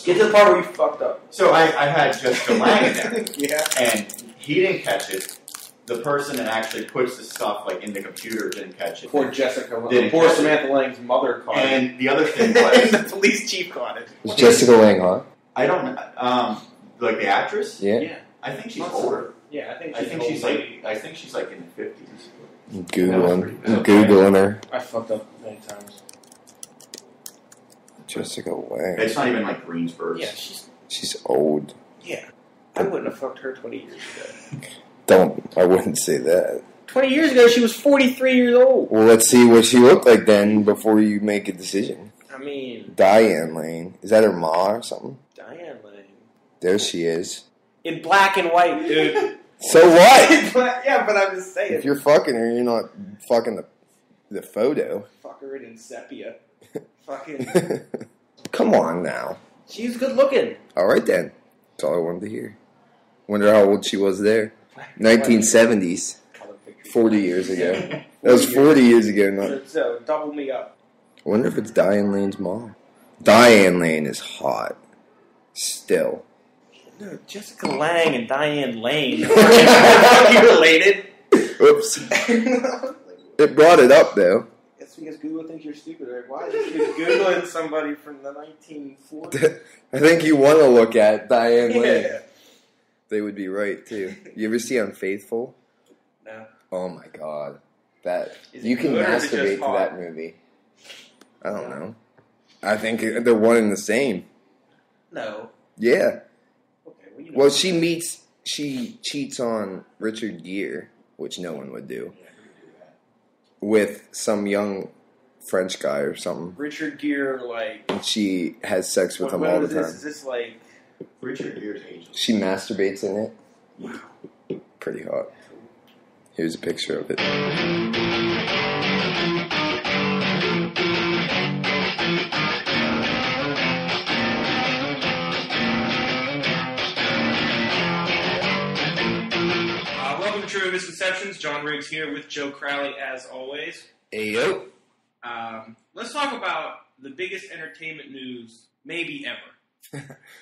Get to the part where you fucked up. So I had Jessica Lange in there. Yeah. And he didn't catch it. The person that actually puts the stuff like in the computer didn't catch it. Poor Jessica Didn't Poor catch Samantha Lang's mother caught it. And the other thing And was, the police chief caught it. Was Jessica Lange hot? I don't like the actress. Yeah. I think she's older. Yeah, I think she's like in the 50s. Googling her. I fucked up many times. Jessica Lange. It's not even like Greensburg. Yeah, She's old. Yeah. I wouldn't have fucked her 20 years ago. I wouldn't say that. 20 years ago, she was 43 years old. Well, let's see what she looked like then before you make a decision. I mean... Dianne Lane. Is that her ma or something? Dianne Lane. There she is. In black and white, dude. So what? Yeah, but I'm just saying. If you're fucking her, you're not fucking the photo. Fuck her in sepia. Fucking... Come on now. She's good looking. All right then. That's all I wanted to hear. Wonder how old she was there. 1970s. 40 years ago. That was 40 years ago. Not. So double me up. I wonder if it's Dianne Lane's mom. Dianne Lane is hot. Still. No, Jessica Lange and Dianne Lane. Are you related? Oops. It brought it up though. It's because Google thinks you're stupid. Like, why is you Googling somebody from the 1940s? I think you want to look at Dianne Lane. Yeah. They would be right too. You ever see Unfaithful? No. Oh my god. That Is you it can good or is it just masturbate to hot? that movie. I don't know. I think they're one and the same. No. Yeah. Okay, well, you know. Well, she cheats on Richard Gere, which no one would do, with some young French guy or something. Richard Gere, like... And she has sex with him what all the is time. this? Is this like... Richard Gere's age. She masturbates in it. Wow. Pretty hot. Here's a picture of it. Welcome to True Misconceptions. John Riggs here with Joe Crowley, as always. Ayo. Let's talk about the biggest entertainment news, maybe ever.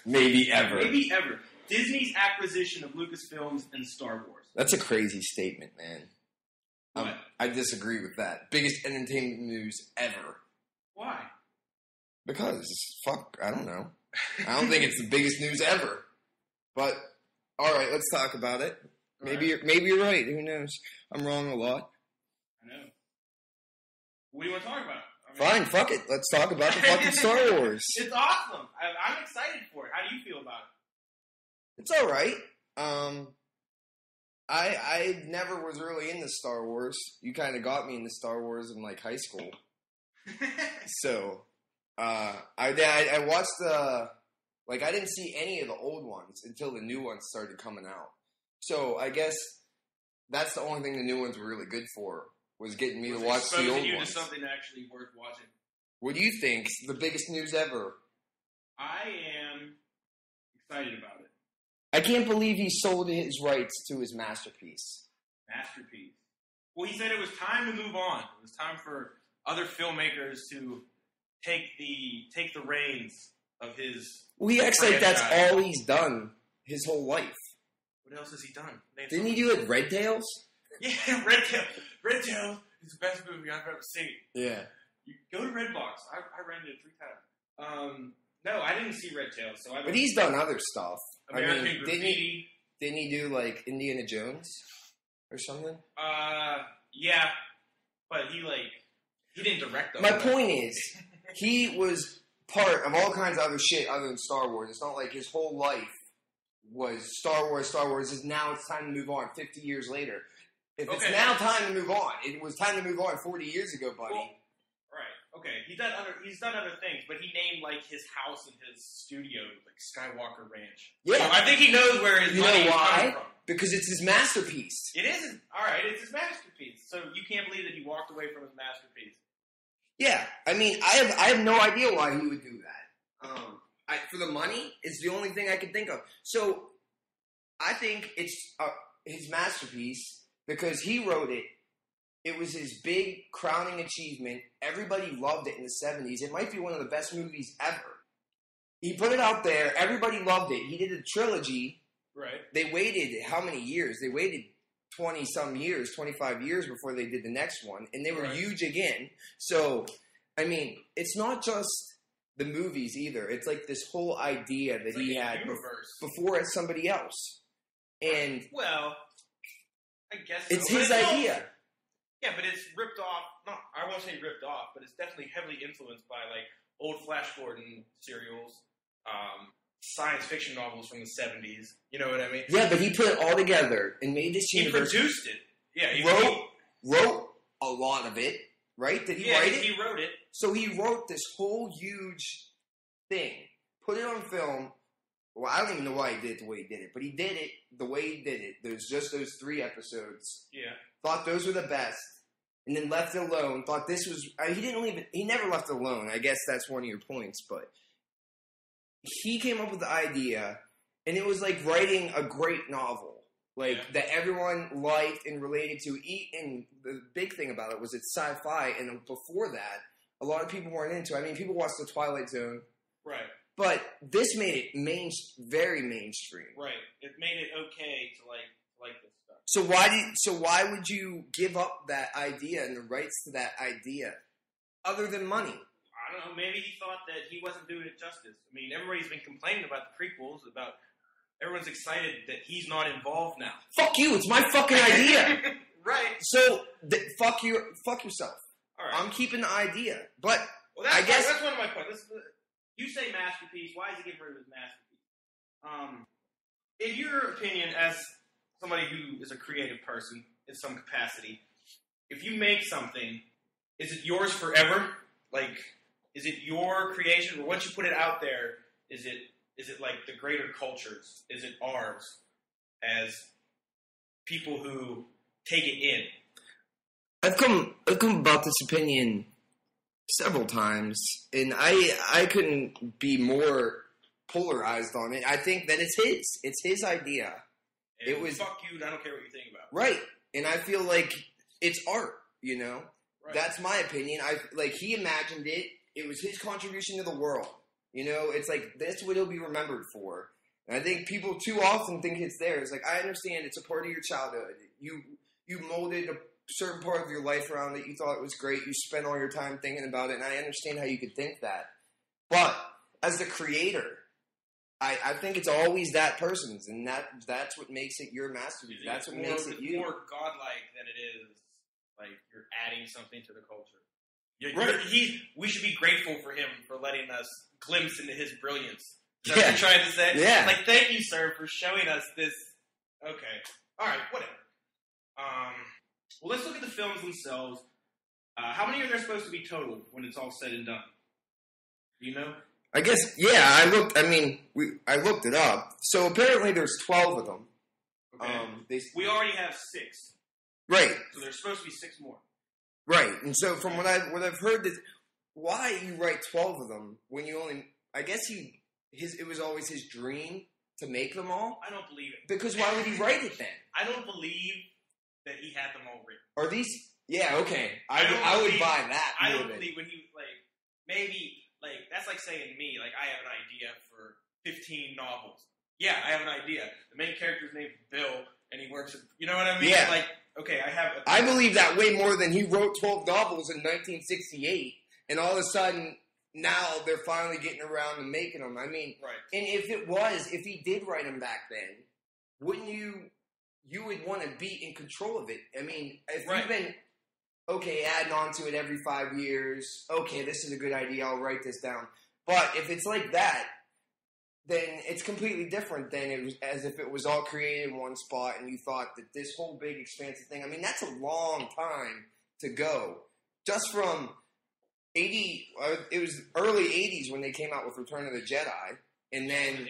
Maybe ever. Maybe ever. Disney's acquisition of Lucasfilms and Star Wars. That's a crazy statement, man. What? I disagree with that. Biggest entertainment news ever. Why? Because, fuck, I don't know. I don't think it's the biggest news ever. But, alright, let's talk about it. Maybe you're right. Who knows? I'm wrong a lot. I know. What do you want to talk about? Fine, fuck it. Let's talk about the fucking Star Wars. It's awesome. I'm excited for it. How do you feel about it? It's alright. I never was really into Star Wars. You kind of got me into Star Wars in, like, high school. So, I watched I didn't see any of the old ones until the new ones started coming out. So, I guess that's the only thing the new ones were really good for, was getting me to watch the old Exposing you ones. to something actually worth watching. What do you think's the biggest news ever? I am excited about it. I can't believe he sold his rights to his masterpiece. Masterpiece. Well, he said it was time to move on. It was time for other filmmakers to take the reins of his. Well, he acts like that's all he's done his whole life. What else has he done? Didn't he do it Red Tails? Yeah, Red Tail. Red Tail is the best movie I've ever seen. Yeah. You go to Redbox. I rented it 3 times. No, I didn't see Red Tail, so I don't. But he's done other stuff. American Graffiti. Didn't he do like Indiana Jones or something? Yeah, but he didn't direct them. My point is, he was part of all kinds of other shit other than Star Wars. It's not like his whole life was Star Wars. Star Wars is now it's time to move on 50 years later. If it's now time to move on, it was time to move on 40 years ago, buddy. Well, right. Okay. He's done other things, but he named like his house and his studio like Skywalker Ranch. Yeah. So I think he knows where his money is coming from. Because it's his masterpiece. It is. All right. It's his masterpiece. So you can't believe that he walked away from his masterpiece. Yeah. I mean, I have no idea why he would do that. For the money is the only thing I can think of. So I think it's his masterpiece because he wrote it. It was his big crowning achievement. Everybody loved it in the 70s. It might be one of the best movies ever. He put it out there. Everybody loved it. He did a trilogy. Right. They waited how many years? They waited 20-some years, 25 years before they did the next one. And they were huge again. So, I mean, it's not just the movies either. It's like this whole idea that he had before as somebody else. And well, I guess it's his idea. Yeah, but it's ripped off. No, I won't say ripped off, but it's definitely heavily influenced by like old Flash Gordon serials, science fiction novels from the 70s. You know what I mean? Yeah, but he put it all together and made this universe. He produced it. Yeah, he wrote a lot of it, right? Did he write it? He wrote it. So he wrote this whole huge thing, put it on film. Well, I don't even know why he did it the way he did it, but he did it the way he did it. There's just those 3 episodes. Yeah. Thought those were the best, and then left it alone. Thought this was. He didn't leave it. He never left it alone. I guess that's one of your points, but he came up with the idea, and it was like writing a great novel, like that everyone liked and related to. And the big thing about it was it's sci-fi, and before that, a lot of people weren't into it. I mean, people watched The Twilight Zone, right? But this made it very mainstream, right? It made it okay to like this stuff. So why would you give up that idea and the rights to that idea, other than money? I don't know. Maybe he thought that he wasn't doing it justice. I mean, everybody's been complaining about the prequels. Everyone's excited that he's not involved now. Fuck you! It's my fucking idea. Right. So fuck yourself. All right. I'm keeping the idea, but I guess that's one of my points. You say masterpiece. Why is he getting rid of his masterpiece? In your opinion, as somebody who is a creative person in some capacity, if you make something, is it yours forever? Like, is it your creation, or once you put it out there, is it like the greater culture's? Is it ours as people who take it in? I've come about this opinion several times, and I couldn't be more polarized on it. I think that it's his idea. And it was fuck you. I don't care what you think about. Right, and I feel like it's art. You know, right. That's my opinion. He imagined it. It was his contribution to the world. You know, it's like that's what he'll be remembered for. And I think people too often think it's theirs. Like, I understand it's a part of your childhood. You molded a certain part of your life around it. You thought it was great. You spent all your time thinking about it, and I understand how you could think that. But as the creator, I think it's always that person's, and that's what makes it your masterpiece. That's what makes it you. It's more godlike than it is like you're adding something to the culture. We should be grateful for him for letting us glimpse into his brilliance. Is that what you're trying to say? Yeah. Like, thank you, sir, for showing us this. Okay. All right, whatever. Well, let's look at the films themselves. How many are there supposed to be total when it's all said and done? Do you know? I guess, yeah, I looked it up. So apparently there's 12 of them. Okay. We already have 6. Right. So there's supposed to be 6 more. Right. And so from what I've heard, why you write 12 of them when you only, I guess it was always his dream to make them all? I don't believe it. Because why would he write it then? I don't believe that he had them all written. Are these, yeah, okay. I would buy that. I don't believe when he, maybe, that's like saying me, I have an idea for 15 novels. Yeah, I have an idea. The main character's name's Bill, and he works at, you know what I mean? Yeah. Okay, I have I believe that way more than he wrote 12 novels in 1968, and all of a sudden, now they're finally getting around to making them. I mean, right. And if he did write them back then, wouldn't you would want to be in control of it? I mean, if you've been, adding on to it every 5 years, this is a good idea, I'll write this down. But if it's like that, then it's completely different than as if it was all created in one spot and you thought that this whole big expansive thing, I mean, that's a long time to go. Just from it was early 80s when they came out with Return of the Jedi, and then 83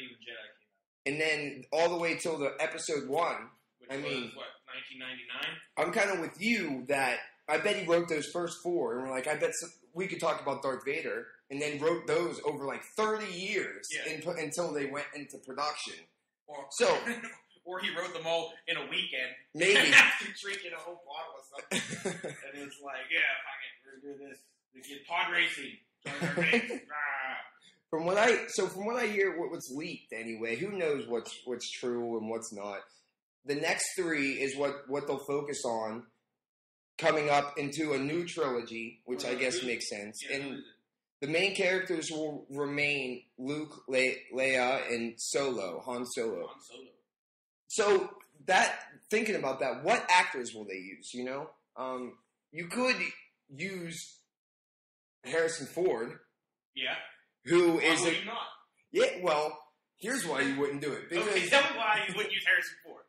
when Jedi came out. And then all the way till the episode 1. Which was, 1999? I'm kind of with you that I bet he wrote those first 4, and we're like, I bet we could talk about Darth Vader, and then wrote those over 30 years until they went into production. Or he wrote them all in a weekend. Maybe. After drinking a whole bottle of something. And it's like, fuck it, we're going to do this. We get pod racing. From what I hear, what's leaked anyway, who knows what's true and what's not. The next 3 is what they'll focus on coming up into a new trilogy, which I guess makes sense. Yeah, and the main characters will remain Luke, Leia, and Han Solo. So thinking about that, what actors will they use? You know, you could use Harrison Ford. Yeah. Who why is would you not? Yeah, well, here's why you wouldn't do it. Because, okay, tell me why you wouldn't use Harrison Ford.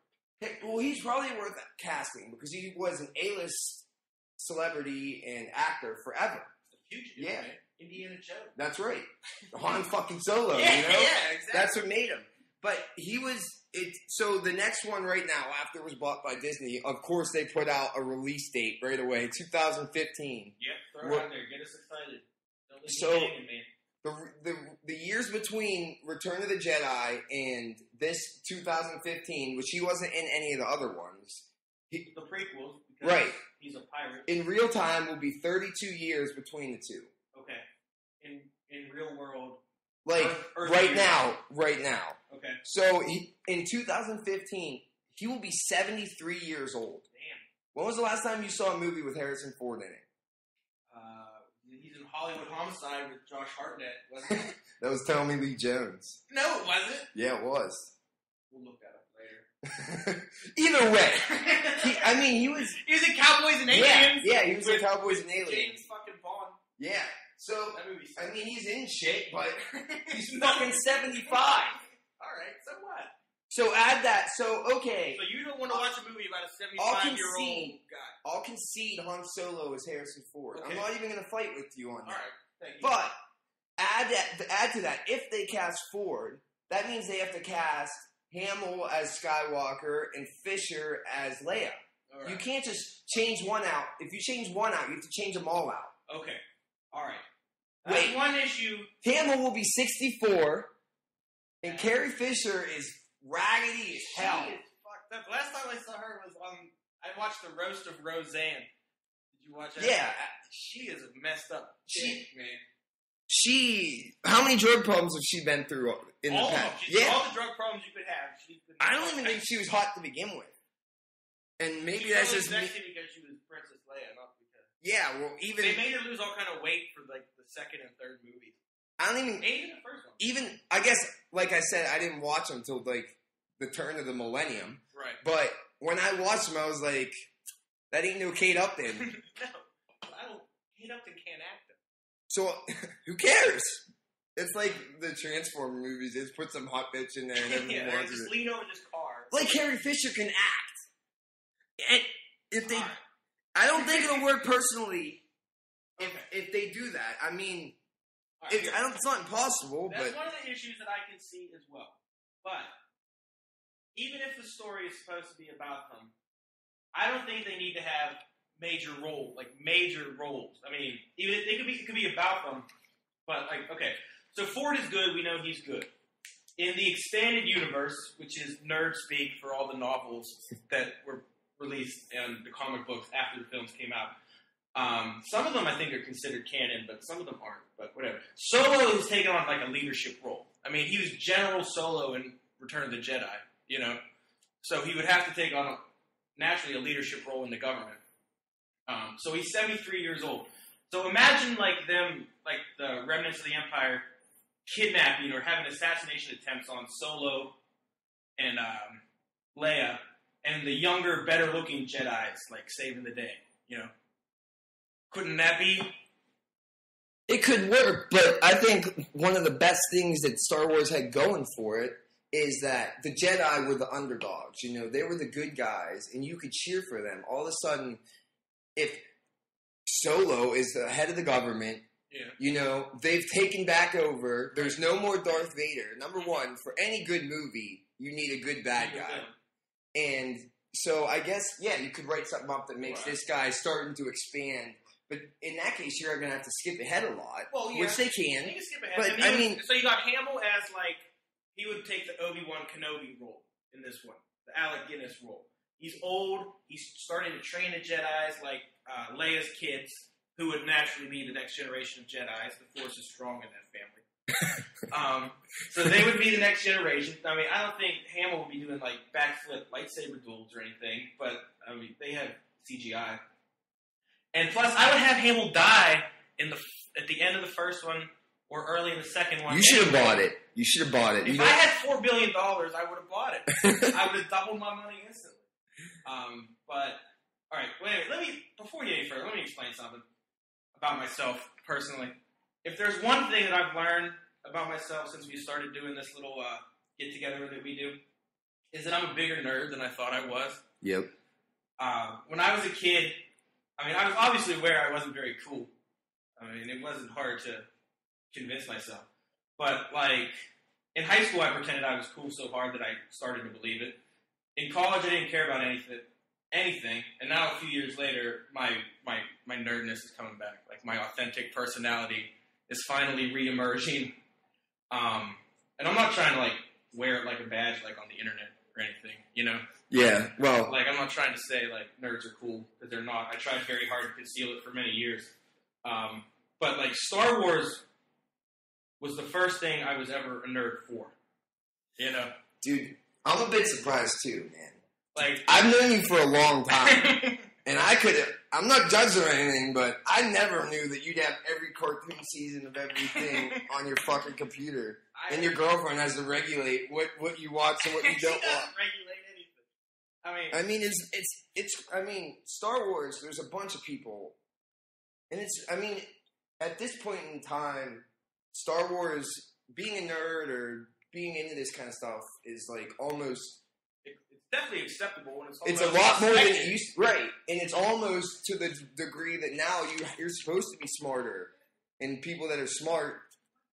Well, he's probably worth casting because he was an A-list celebrity and actor forever. Fugitive, yeah. Man. Indiana Jones. That's right. Han fucking Solo, yeah, you know? Yeah, exactly. That's what made him. But he was... So the next one right now, after it was bought by Disney, of course they put out a release date right away, 2015. Yep, throw it out there. Get us excited. Don't leave me hanging, man. The years between Return of the Jedi and this 2015, which he wasn't in any of the other ones. The prequels, because right. He's a pirate. In real time will be 32 years between the two. Okay. In real world. Like, Earth right now. Okay. So, in 2015, he will be 73 years old. Damn. When was the last time you saw a movie with Harrison Ford in it? He's in Hollywood Homicide with Josh Hartnett, wasn't it? That was Tommy Lee Jones. No, it wasn't. Yeah, it was. We'll look that up later. Either way. He was... He was in Cowboys and Aliens. Yeah, he was in Cowboys and Aliens. James fucking Bond. Yeah. So, that movie's he's in shit, but he's fucking 75. Alright, so what? So add that. So, okay. So you don't want to watch a movie about a 75-year-old guy. I'll concede Han Solo is Harrison Ford. Okay. I'm not even going to fight with you on that. Alright, thank you. But, add to that, if they cast Ford, that means they have to cast Hamill as Skywalker and Fisher as Leia. Right. You can't just change one out. If you change one out, you have to change them all out. Okay. Alright. That's one issue. Hamill will be 64, and Carrie Fisher is raggedy as hell. She is fucked up. Last time I saw her was on... I watched the Roast of Roseanne. Did you watch that? Yeah. She is a messed up chick, man. How many drug problems has she been through in the past? All the drug problems you could have. I don't even think she was hot to begin with. And maybe that's just me. Because she was Princess Leia, not because... Yeah, well, even... They made her lose all kind of weight for, like, the second and third movies. I don't even... Even the first one. Even, I guess, like I said, I didn't watch them until, like, the turn of the millennium. Right. But when I watched them, I was like, that ain't no Kate Upton. No. I don't... Kate Upton can't act them. So, who cares? It's like the Transformer movies. They just put some hot bitch in there and everyone wants just lean over this car. Like Carrie Fisher can act. And if they... I don't think it'll work personally if they do that. I mean, it's not impossible, That's but... one of the issues that I can see as well. But, even if the story is supposed to be about them, I don't think they need to have major roles. I mean, even it could be about them, but, like, okay. So Ford is good. We know he's good. In the expanded universe, which is nerd speak for all the novels that were released and the comic books after the films came out. Some of them I think are considered canon, but some of them aren't. But whatever. Solo has taken on like a leadership role. I mean, he was General Solo in Return of the Jedi, you know? So he would have to take on, naturally, a leadership role in the government. So he's 73 years old. So imagine like them, like the remnants of the Empire, kidnapping or having assassination attempts on Solo and Leia, and the younger, better-looking Jedis, like, saving the day, you know? Couldn't that be? It could work, but I think one of the best things that Star Wars had going for it is that the Jedi were the underdogs, you know? They were the good guys, and you could cheer for them. All of a sudden, if Solo is the head of the government, you know, they've taken back over, there's no more Darth Vader. Number one, for any good movie, you need a good bad guy. And so I guess, you could write something up that makes this guy starting to expand. But in that case, you're going to have to skip ahead a lot, which they can. They can skip ahead. But, I mean... So you got Hamill as, like, he would take the Obi-Wan Kenobi role in this one. The Alec Guinness role. He's old. He's starting to train the Jedis, like Leia's kids, who would naturally be the next generation of Jedis. The Force is strong in that family. So they would be the next generation. I mean, I don't think Hamill would be doing like backflip lightsaber duels or anything, but I mean, they have CGI. And plus, I would have Hamill die at the end of the first one or early in the second one. You should have bought it. You should have bought it. If I had $4 billion, I would have bought it. I would have doubled my money instantly. But all right, wait. Before we get any further, let me explain something about myself personally. If there's one thing that I've learned about myself since we started doing this little get together that we do, is that I'm a bigger nerd than I thought I was. Yep. When I was a kid, I mean, I was obviously aware I wasn't very cool. I mean, it wasn't hard to convince myself. But, like, in high school, I pretended I was cool so hard that I started to believe it. In college, I didn't care about anything. And now, a few years later, my nerdness is coming back. Like, my authentic personality is finally re-emerging. And I'm not trying to, like, wear it like a badge, like, on the internet or anything, you know? Yeah, well... Like, I'm not trying to say, like, nerds are cool, because they're not. I tried very hard to conceal it for many years. But, like, Star Wars was the first thing I was ever a nerd for. You know? Dude, I'm a bit surprised, too, man. Like... I've known you for a long time. And I'm not judging or anything, but I never knew that you'd have every cartoon season of everything on your fucking computer. And your girlfriend has to regulate what you watch and what you don't watch. Regulate anything. I mean, Star Wars, there's a bunch of people. And at this point in time, Star Wars, being a nerd or being into this kind of stuff is like almost... Definitely acceptable when it's a lot more than it used to, right, and it's almost to the degree that now you're supposed to be smarter, and people that are smart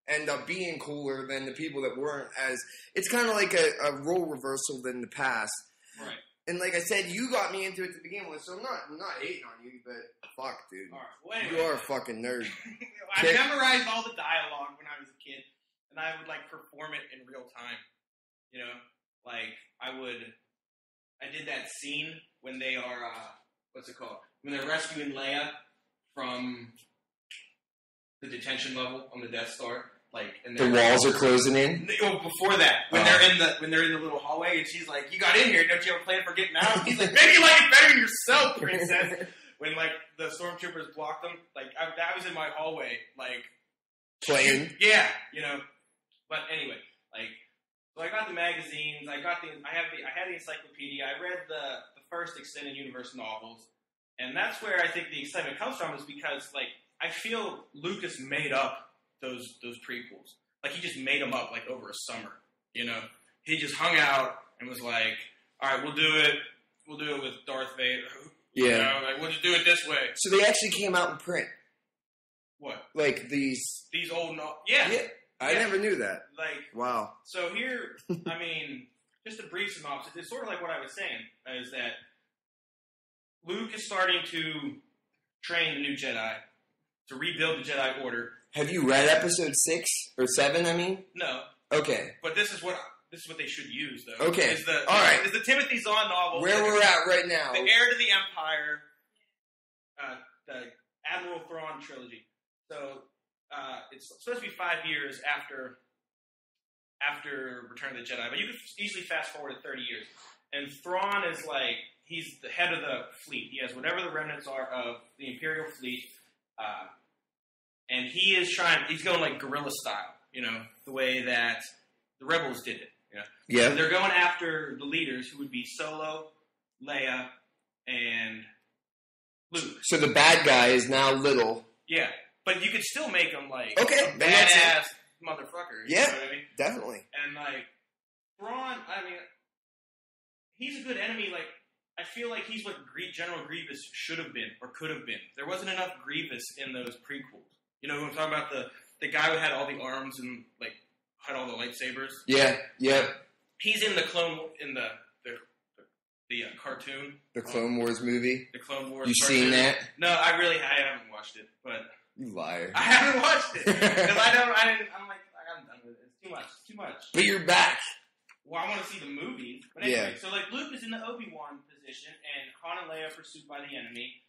end up being cooler than the people that weren't. As it's kind of like a role reversal than the past, right? And like I said, you got me into it to begin with, so I'm not hating on you, but fuck, dude, all right. Well, anyway, you are a fucking nerd. I memorized all the dialogue when I was a kid, and I would like perform it in real time. You know, like I did that scene when they are, what's it called? When they're rescuing Leia from the detention level on the Death Star. Like, and the walls are closing in? Oh, before that. When they're in the little hallway and she's like, you got in here, don't you have a plan for getting out? He's like, maybe you like it better than yourself, princess. When, like, the stormtroopers blocked them. Like, that was in my hallway, like... Playing? Yeah, you know. But anyway, like... So I got the magazines. I had the encyclopedia. I read the first extended universe novels, and that's where I think the excitement comes from. Is because like I feel Lucas made up those prequels. Like he just made them up like over a summer. You know, he just hung out and was like, "All right, we'll do it. We'll do it with Darth Vader. Yeah, you know, like we'll just do it this way." So they actually came out in print. What? Like these old yeah. I never knew that. Like, wow. So here, I mean, just a brief synopsis. It's sort of like what I was saying, is that Luke is starting to train the new Jedi to rebuild the Jedi Order. Have you read episode 6 or 7? I mean, no. Okay. But this is what they should use, though. Okay. All right. Is the Timothy Zahn novel where we're at right now? The Heir to the Empire, the Admiral Thrawn trilogy. So. It's supposed to be 5 years after Return of the Jedi, but you could easily fast forward to 30 years. And Thrawn is like, he's the head of the fleet. He has whatever the remnants are of the Imperial fleet, and he's going like guerrilla style, you know, the way that the rebels did it. You know? Yeah. So they're going after the leaders, who would be Solo, Leia, and Luke. So the bad guy is now little. Yeah. But you could still make him, like, a badass motherfucker. Yeah, you know what I mean? Definitely. And, like, Thrawn, I mean, he's a good enemy. Like, I feel like he's what General Grievous should have been or could have been. There wasn't enough Grievous in those prequels. You know, when I'm talking about the guy who had all the arms and, like, had all the lightsabers? Yeah, yeah. He's in the cartoon. The Clone Wars movie? The Clone Wars You've cartoon. seen that? No, I haven't watched it, but... You liar. I haven't watched it. Because I'm done with it. It's too much. But you're back. Well, I want to see the movies. But anyway, so like Luke is in the Obi-Wan position, and Han and Leia are pursued by the enemy,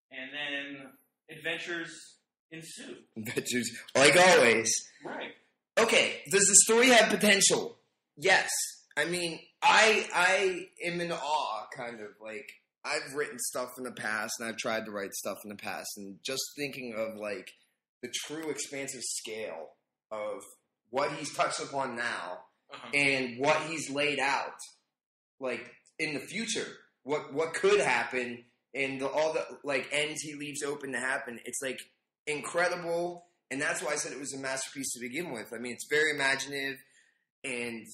and then adventures ensue. Adventures, like always. Right. Okay, does the story have potential? Yes. I mean, I am in awe, kind of. Like, I've written stuff in the past, and I've tried to write stuff in the past, and just thinking of, like, the true expansive scale of what he's touched upon now and what he's laid out, like, in the future. What could happen and all the, like, ends he leaves open to happen. It's, like, incredible, and that's why I said it was a masterpiece to begin with. I mean, it's very imaginative, and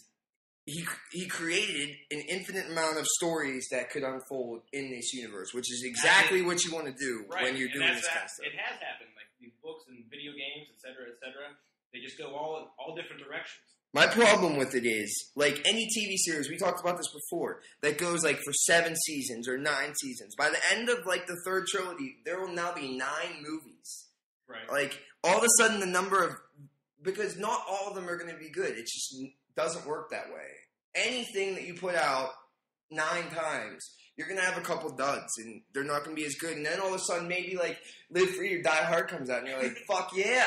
he created an infinite amount of stories that could unfold in this universe, which is exactly what you want to do when you're doing this kind of stuff. It has happened, like these books and video games, etc., etc. They just go all different directions. My problem with it is, like any TV series, we talked about this before, that goes like for 7 seasons or 9 seasons. By the end of like the 3rd trilogy, there will now be 9 movies. Right. Like all of a sudden the number of, because not all of them are going to be good. It just doesn't work that way. Anything that you put out 9 times, you're going to have a couple duds and they're not going to be as good. And then all of a sudden maybe like Live Free or Die Hard comes out and you're like, fuck yeah.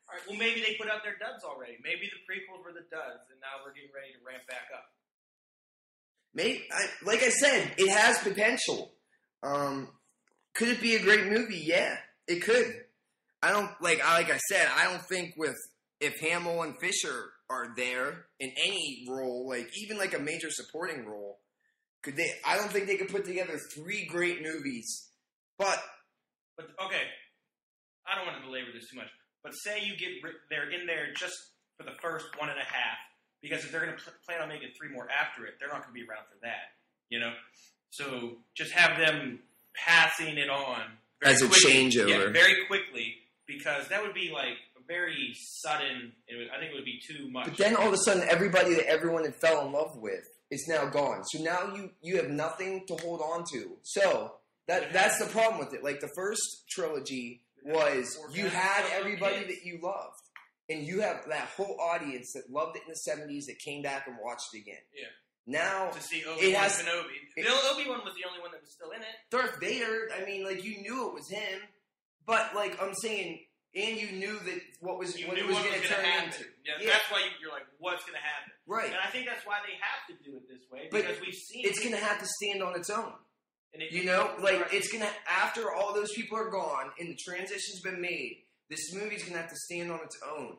All right, well, maybe they put out their duds already. Maybe the prequels were the duds, and now we're getting ready to ramp back up. Maybe, like I said, it has potential. Could it be a great movie? Yeah, it could. I don't like I said, I don't think if Hamill and Fisher are there in any role, like even like a major supporting role, could they? I don't think they could put together 3 great movies. But okay, I don't want to belabor this too much. But say they're in there just for the first 1.5, because if they're going to plan on making 3 more after it, they're not going to be around for that, you know? So just have them passing it on very as a quickly. changeover. Yeah, very quickly, because that would be like very sudden. I think it would be too much. But then all of a sudden, everybody that everyone had fell in love with is now gone. So now you have nothing to hold on to. So that's the problem with it. Like the first trilogy was you had everybody that you loved. And you have that whole audience that loved it in the 70s that came back and watched it again. Yeah. Now, to see Obi-Wan Kenobi. Obi-Wan was the only one that was still in it. Darth Vader, I mean, like, you knew it was him. But, like, I'm saying, and you knew that what it was going to turn into. Yeah, that's why you're like, what's going to happen? Right. And I think that's why they have to do it this way. Because we've seen it's going to have to stand on its own. And it's going to, after all those people are gone and the transition's been made, this movie's going to have to stand on its own.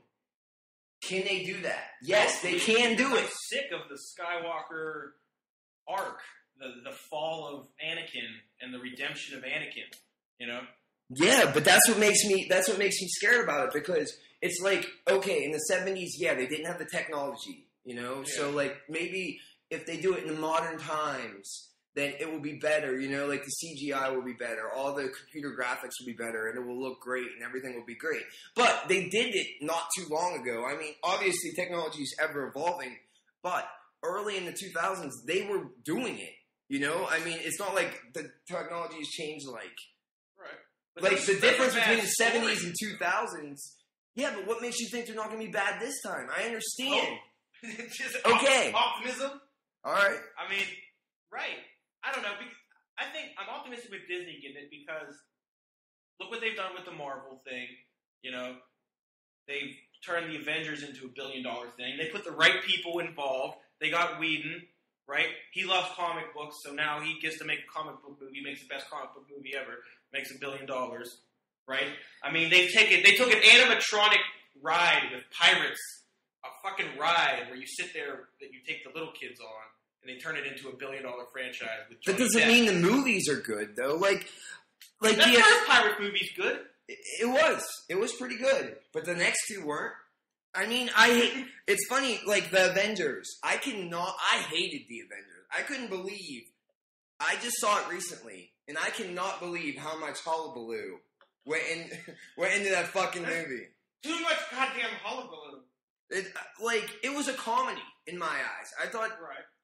Can they do that? Yes, they can do it. I'm sick of the Skywalker arc, the fall of Anakin and the redemption of Anakin, you know? Yeah, but that's what makes me scared about it, because it's like, okay, in the 70s, yeah, they didn't have the technology, you know? Yeah. So, like, maybe if they do it in the modern times, then it will be better, you know, like the CGI will be better, all the computer graphics will be better, and it will look great, and everything will be great. But they did it not too long ago. I mean, obviously technology is ever evolving, but early in the 2000s, they were doing it, you know? I mean, it's not like the technology has changed like... Right. But like, the difference between the 70s and 2000s, yeah, but what makes you think they're not going to be bad this time? I understand. Just okay. Optimism? All right. I mean, right. I don't know. I think I'm optimistic with Disney getting it, because look what they've done with the Marvel thing. You know, they've turned the Avengers into $1 billion thing. They put the right people involved. They got Whedon, right? He loves comic books, so now he gets to make a comic book movie. Makes the best comic book movie ever. Makes $1 billion, right? I mean, they took an animatronic ride with pirates, a fucking ride where you sit there that you take the little kids on. And they turn it into $1 billion franchise. With that doesn't mean the movies are good, though. Like that first pirate movie's good. It was pretty good, but the next 2 weren't. I mean, it's funny, like the Avengers. I hated the Avengers. I couldn't believe. I just saw it recently, and I cannot believe how much hullabaloo went into that fucking movie. Too much goddamn hullabaloo. It was a comedy in my eyes. I thought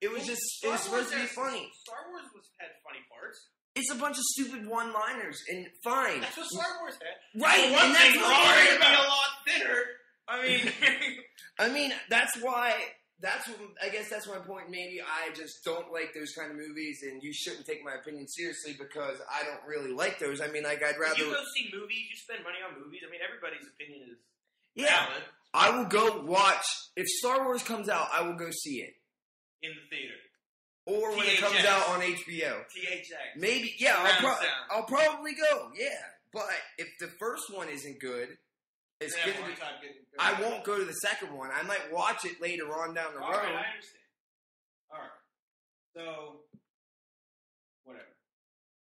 it was supposed to be funny. Star Wars had funny parts. It's a bunch of stupid one-liners, and fine. That's what Star Wars had. Right, and that's what I'm to be a lot thinner. I mean, I guess that's my point. Maybe I just don't like those kind of movies, and you shouldn't take my opinion seriously because I don't really like those. I mean, like, I'd rather... You go see movies, you spend money on movies. I mean, everybody's opinion is valid. I will go watch. If Star Wars comes out, I will go see it. In the theater. Or when it comes out on HBO. THX. Maybe, yeah, I'll probably go, yeah. But if the first one isn't good, it's gonna be, I won't go to the second one. I might watch it later on down the road. Alright, I understand. Alright. So, whatever.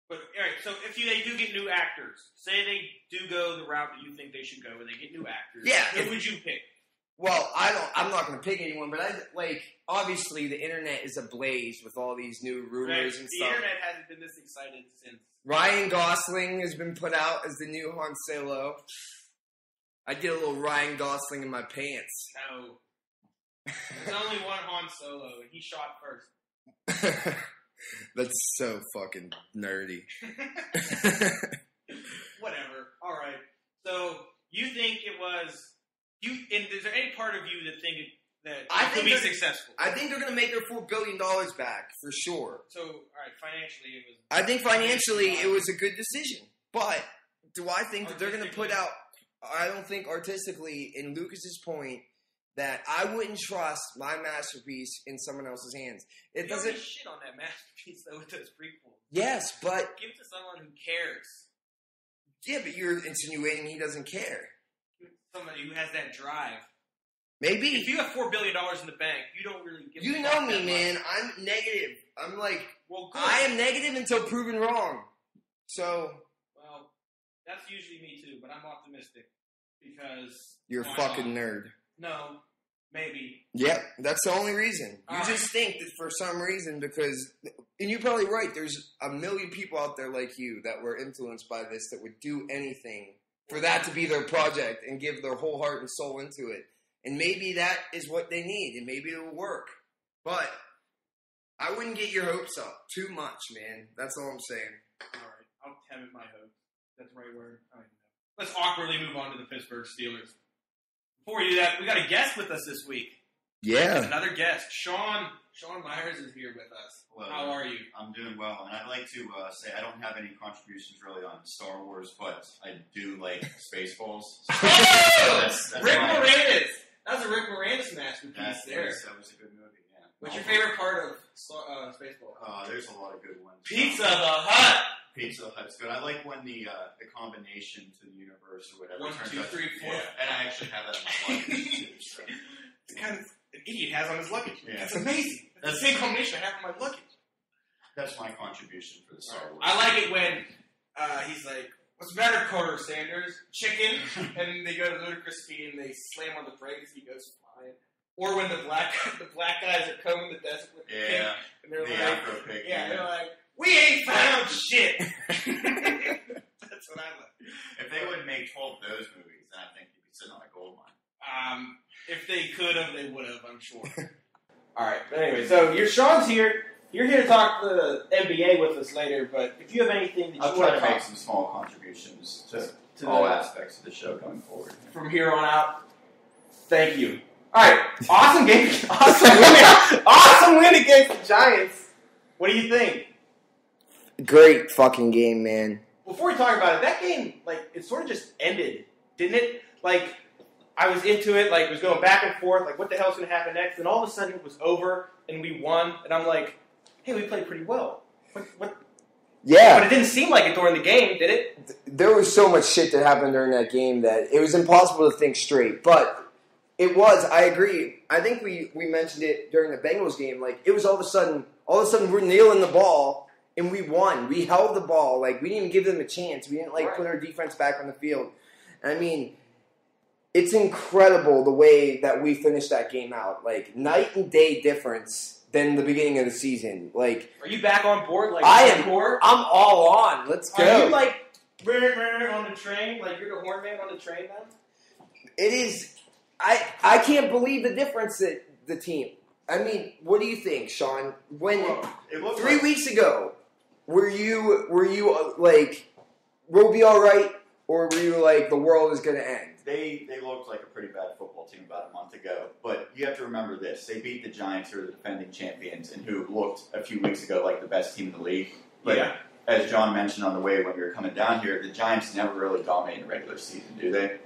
But, alright, so if they do get new actors, say they do go the route that you think they should go, and they get new actors, who would you pick? Well, I'm not going to pick anyone, but obviously the internet is ablaze with all these new rumors and stuff. The internet hasn't been this excited since. Ryan Gosling has been put out as the new Han Solo. I get a little Ryan Gosling in my pants. No. There's only one Han Solo, and he shot first. That's so fucking nerdy. Whatever. Alright. So, you think it was... is there any part of you that think that it could be successful? I think they're going to make their $4 billion back, for sure. So, alright, financially it was... I think financially it was a good decision. But, do I think that they're going to put out... I don't think artistically, in Lucas's point, that I wouldn't trust my masterpiece in someone else's hands. It doesn't... shit on that masterpiece, though, with those prequels. Yes, but... Give it to someone who cares. Yeah, but you're insinuating he doesn't care. Somebody who has that drive. Maybe. If you have $4 billion in the bank, you don't really give You know me, man. I'm negative. I'm like, well, good. I am negative until proven wrong. So. Well, that's usually me too, but I'm optimistic because. You're a fucking nerd. No, maybe. Yep, that's the only reason. All you just think that for some reason because, and you're probably right, there's a million people out there like you that were influenced by this that would do anything for that to be their project and give their whole heart and soul into it. And maybe that is what they need, and maybe it will work. But I wouldn't get your hopes up too much, man. That's all I'm saying. All right, I'll tempt my hopes. That's the right word. I don't even know. Let's awkwardly move on to the Pittsburgh Steelers. Before we do that, we got a guest with us this week. Yeah. Another guest. Sean Myers is here with us. Hello. How are you? I'm doing well, and I'd like to say I don't have any contributions really on Star Wars, but I do like Spaceballs. So that's Rick Moranis! That was a Rick Moranis masterpiece there. That was a good movie, yeah. What's your favorite part of Spaceballs? There's a lot of good ones. Pizza the Hut! Pizza the Hut's good. I like when the combination to the universe or whatever. 1, 2, 3, 4. Yeah, and I actually have that on my luggage too. So. It's kind of an idiot has on his luggage. Yeah. That's amazing. That's the same combination I have on my luggage. That's my contribution for the Star Wars. I like it when he's like, "What's better, Carter Sanders? Chicken?" And they go to ludicrous speed and they slam on the brakes. He goes flying. Or when the black guys are combing the desert with the pig, and they're Afro pig. Yeah, they're like, "We ain't found shit." That's what I like. If they would make 12 of those movies, then I think you'd be sitting on a gold mine. If they could have, they would have, I'm sure. All right, but anyway, so Sean's here. You're here to talk the NBA with us later, but if you have anything that you I'll want try to to make some small contributions to all aspects of the show going forward. From here on out, thank you. All right, awesome game, awesome win against the Giants. What do you think? Great fucking game, man. Before we talk about it, that game, it sort of just ended, didn't it? I was into it, it was going back and forth, what the hell's going to happen next? And all of a sudden it was over, and we won, and I'm like, hey, we played pretty well. What? Yeah. But it didn't seem like it during the game, did it? There was so much shit that happened during that game that it was impossible to think straight. But it was, I agree. I think we mentioned it during the Bengals game. It was all of a sudden we're kneeling the ball, and we won. We held the ball. We didn't even give them a chance. We didn't, put our defense back on the field. I mean, it's incredible the way that we finished that game out. Night and day difference than the beginning of the season. Are you back on board? I am. I'm all on. Let's go. Are you on the train? You're the horn man on the train now? It is. I can't believe the difference that the team. I mean, what do you think, Sean? When 3 weeks ago, were you we'll be all right, or were you the world is going to end? They looked like a pretty bad football team about a month ago. But you have to remember this. They beat the Giants, who are the defending champions, and who looked a few weeks ago like the best team in the league. But as John mentioned on the way when we were coming down here, the Giants never really dominate in the regular season, do they?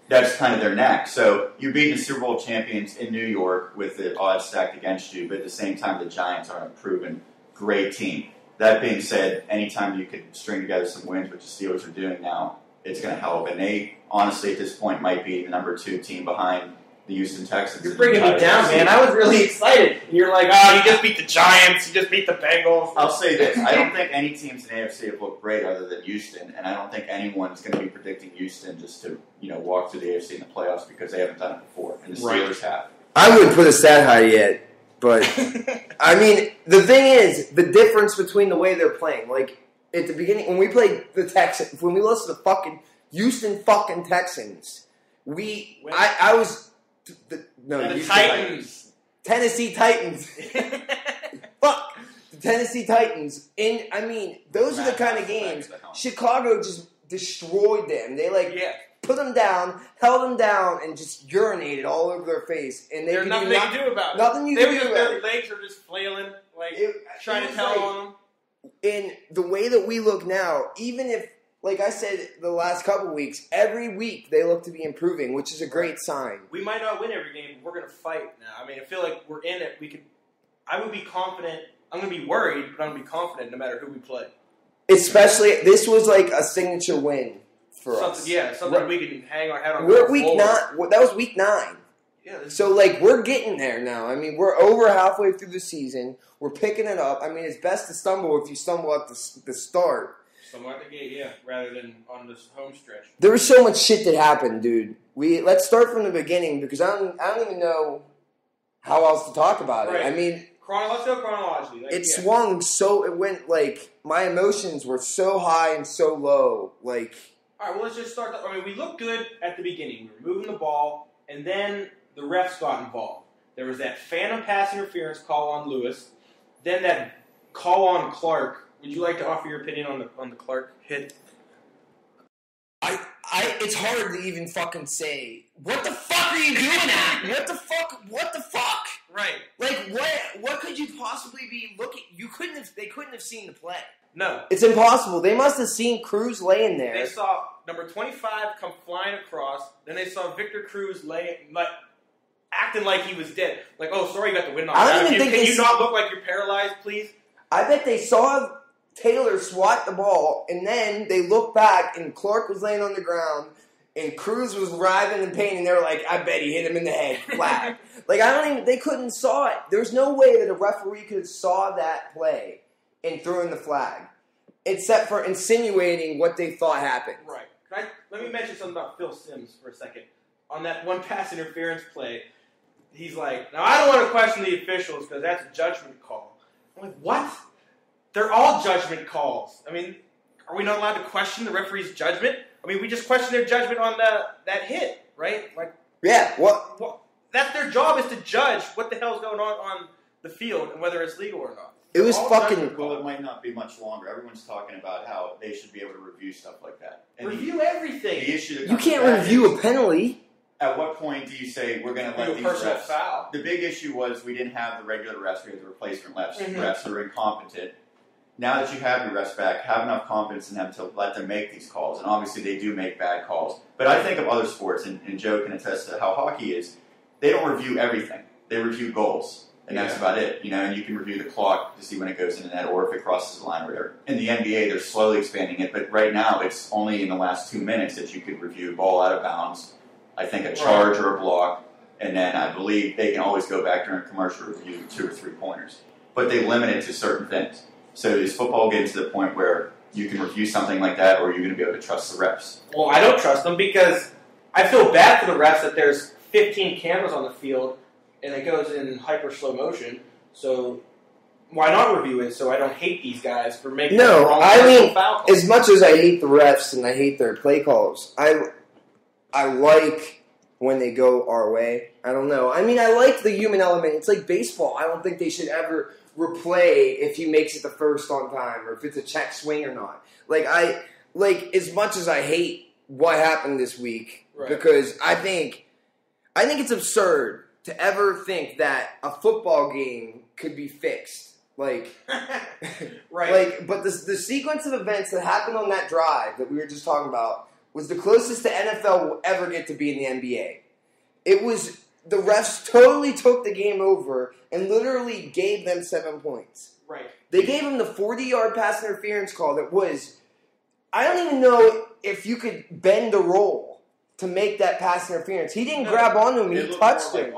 that's kind of their knack. So you're beating the Super Bowl champions in New York with the odds stacked against you, but at the same time, the Giants are a proven great team. That being said, anytime you could string together some wins, which the Steelers are doing now, it's going to help. And they, honestly, at this point, might be the number 2 team behind the Houston Texans. You're bringing me down, man. I was really excited. And you're like, you just beat the Giants. You just beat the Bengals. I'll say this. I don't think any teams in the AFC have looked great other than Houston, and I don't think anyone's going to be predicting Houston just to, walk through the AFC in the playoffs because they haven't done it before, and the Steelers have. I wouldn't put a stat high yet, but, I mean, the thing is, the difference between the way they're playing, like, at the beginning, when we played the Texans, when we lost to the fucking Houston fucking Texans, I was... The Titans. Tennessee Titans. Fuck. The Tennessee Titans. And, I mean, those are the kind of games. Chicago just destroyed them. They, put them down, held them down, and just urinated all over their face. And there's nothing they can do about it. Nothing you can do about it. Their legs are just flailing, trying to tell on them. And the way that we look now, even if, like I said the last couple of weeks, every week they look to be improving, which is a great sign. We might not win every game, but we're going to fight now. I mean, I feel like we're in it. I would be confident. I'm going to be worried, but I'm going to be confident no matter who we play. Especially, this was like a signature win for us. Yeah, something we can hang our head on. We're week 9. That was week 9. Yeah. So, we're getting there now. I mean, we're over halfway through the season. We're picking it up. I mean, it's best to stumble if you stumble at the start. Somewhat at the gate, yeah, rather than on this home stretch. There was so much shit that happened, dude. Let's start from the beginning because I don't even know how else to talk about it. Right. I mean, let's go chronologically. Swung so it went my emotions were so high and so low. All right, well, let's just start. I mean, we looked good at the beginning. We were moving the ball, and then the refs got involved. There was that phantom pass interference call on Lewis, then that call on Clark. Would you like to offer your opinion on the Clark hit? It's hard to even fucking say. What the fuck are you doing at? What the fuck? Right. What could you possibly be looking? They couldn't have seen the play. No. It's impossible. They must have seen Cruz laying there. They saw number 25 come flying across. Then they saw Victor Cruz acting like he was dead. Sorry, you got the wind knocked out of you. Can you not look like you're paralyzed, please? I bet they saw Taylor swat the ball, and then they looked back, and Clark was laying on the ground, and Cruz was writhing in pain, and they were like, I bet he hit him in the head, flat. They couldn't saw it. There's no way that a referee could have saw that play and threw in the flag, except for insinuating what they thought happened. Right. Let me mention something about Phil Simms for a second. On that one pass interference play, he's like, now I don't want to question the officials because that's a judgment call. I'm like, what? They're all judgment calls. I mean, are we not allowed to question the referee's judgment? I mean, we just question their judgment on that hit, right? Yeah, what? That's their job is to judge what the hell's going on the field and whether it's legal or not. It was fucking... Well, it might not be much longer. Everyone's talking about how they should be able to review stuff like that. And review everything. The issue that you can't review a penalty. At what point do you say we're going to let these refs... foul. The big issue was we didn't have the regular refs. We had the replacement refs. Mm-hmm. Refs that are incompetent. Now that you have your refs back, have enough confidence in them to let them make these calls. And obviously they do make bad calls. But I think of other sports, and Joe can attest to how hockey is, they don't review everything. They review goals. And that's about it. And you can review the clock to see when it goes in the net or if it crosses the line or whatever. In the NBA, they're slowly expanding it. But right now, it's only in the last 2 minutes that you could review ball out of bounds, I think a charge or a block, and then I believe they can always go back during a commercial review 2 or 3 pointers. But they limit it to certain things. So is football getting to the point where you can review something like that, or are you going to be able to trust the refs? Well, I don't trust them because I feel bad for the refs that there's 15 cameras on the field and it goes in hyper slow motion. So why not review it so I don't hate these guys for making the wrong foul calls? As much as I hate the refs and I hate their play calls, I like when they go our way. I don't know. I mean, I like the human element. It's like baseball. I don't think they should ever replay if he makes it the first on time or if it's a check swing or not. As much as I hate what happened this week, because I think it's absurd to ever think that a football game could be fixed. But the sequence of events that happened on that drive that we were just talking about was the closest the NFL will ever get to be in the NBA. It was, the refs totally took the game over and literally gave them 7 points. Right. They gave him the 40-yard pass interference call that was, I don't even know if you could bend the roll to make that pass interference. He didn't grab onto him, he touched him.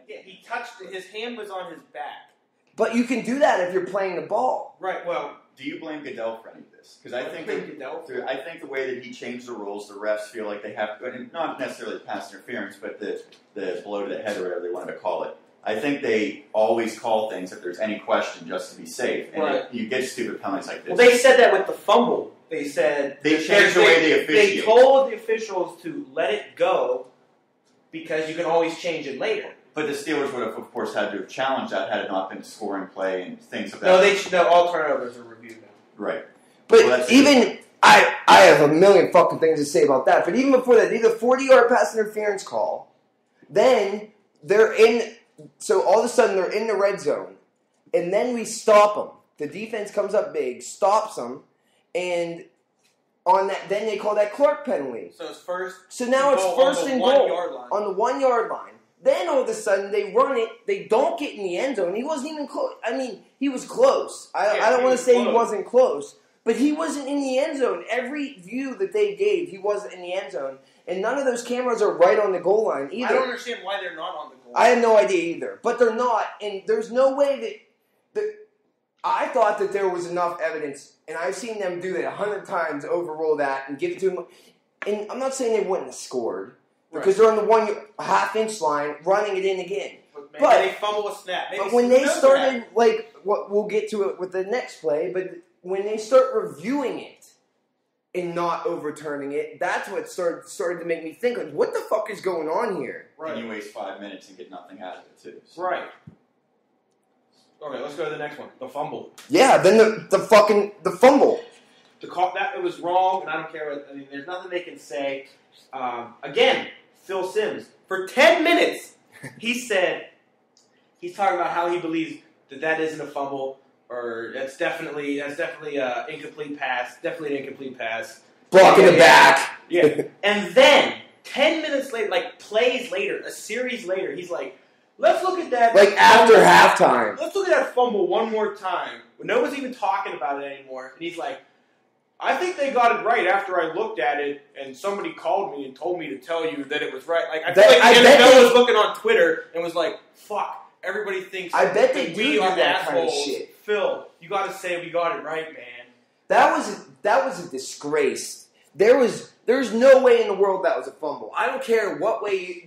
Yeah, he touched, his hand was on his back. But you can do that if you're playing the ball. Right, well. Do you blame Goodell for any of this? Because I think the way that he changed the rules, the refs feel like they have to, not necessarily the pass interference, but the blow to the head or whatever they wanted to call it. I think they always call things if there's any question just to be safe. And you get stupid penalties like this. Well, they said that with the fumble. They said they changed the way they officiate. They told the officials to let it go because you can always change it later. But the Steelers would have, of course, had to have challenged that had it not been scoring play and things of that. No, all turnovers are reviewed now. Right. But even, I have a million fucking things to say about that, but even before that, they did a 40-yard pass interference call, then they're in, so all of a sudden they're in the red zone, and then we stop them. The defense comes up big, stops them, and on that, then they call that Clark penalty. So it's first. So now it's first and goal on the 1 yard line. Then all of a sudden they run it. They don't get in the end zone. He wasn't even close. I mean, he was close. I don't want to say he wasn't close, but he wasn't in the end zone. Every view that they gave, he wasn't in the end zone, and none of those cameras are right on the goal line either. I don't understand why they're not on the goal line. I have no idea either, but they're not, and there's no way that I thought that there was enough evidence, and I've seen them do that 100 times, overrule that, and give it to him. And I'm not saying they wouldn't have scored. Because they're on the 1 half-inch line, running it in again. But they fumble a snap. But when they started, we'll get to it with the next play, but when they start reviewing it and not overturning it, that's what started to make me think, like, what the fuck is going on here? Right. And you waste 5 minutes and get nothing out of it, too. So. Right. Okay, let's go to the next one. The fumble. Yeah, then the fumble. The call, that it was wrong, and I don't care. I mean, there's nothing they can say. Again, Phil Simms, for 10 minutes, he's talking about how he believes that isn't a fumble, or that's definitely an incomplete pass, Blocking the back. Yeah. And then, 10 minutes later, plays later, a series later, he's like, let's look at that. After halftime. Let's look at that fumble one more time. No one's even talking about it anymore. And he's like, I think they got it right after I looked at it, and somebody called me and told me to tell you that it was right. I feel like the NFL was looking on Twitter and was like, "Fuck, everybody thinks." I bet they we are that assholes. Kind of shit. Phil, you got to say we got it right, man. That was a disgrace. There's no way in the world that was a fumble. I don't care what way.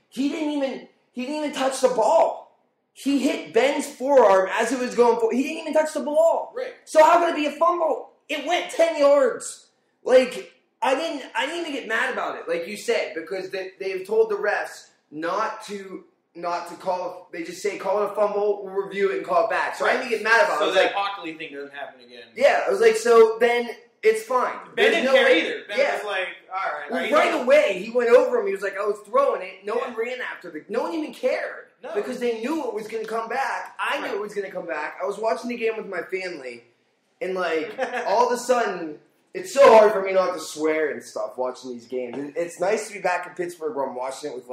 He didn't even touch the ball. He hit Ben's forearm as it was going forward. He didn't even touch the ball. Right. So how could it be a fumble? It went 10 yards. I didn't even get mad about it, like you said, because they've told the refs not to call. They just say call it a fumble, we'll review it and call it back. So I didn't get mad about it. So that Hockley thing doesn't happen again. Yeah, I was like, so then it's fine. Ben didn't care either. Ben was like, all right. Well, right away, he went over him. He was like, I was throwing it. No one ran after no one even cared. No. Because they knew it was going to come back. I knew it was going to come back. I was watching the game with my family. And, all of a sudden, it's so hard for me not to swear and stuff watching these games. It's nice to be back in Pittsburgh where I'm watching it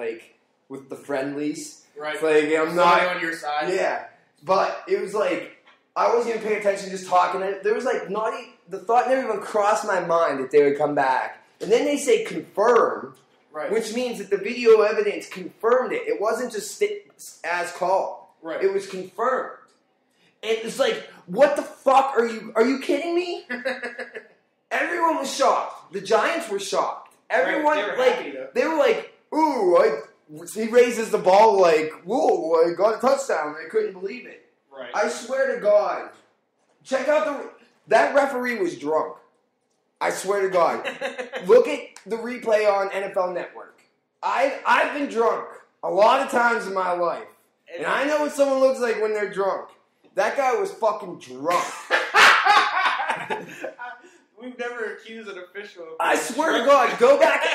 with the friendlies. Right. It's I'm not on your side. Yeah. But it was I wasn't even paying attention, just talking. There was the thought never even crossed my mind that they would come back. And then they say confirm, which means that the video evidence confirmed it. It wasn't just as called. Right. It was confirmed. And it's what the fuck are you kidding me? Everyone was shocked. The Giants were shocked. Everyone they were like, ooh, he raises the ball whoa, I got a touchdown. I couldn't believe it. Right. I swear to God. Check out that referee was drunk. I swear to God. Look at the replay on NFL Network. I've been drunk a lot of times in my life. And I know what someone looks like when they're drunk. That guy was fucking drunk. We've never accused an official of I swear to God,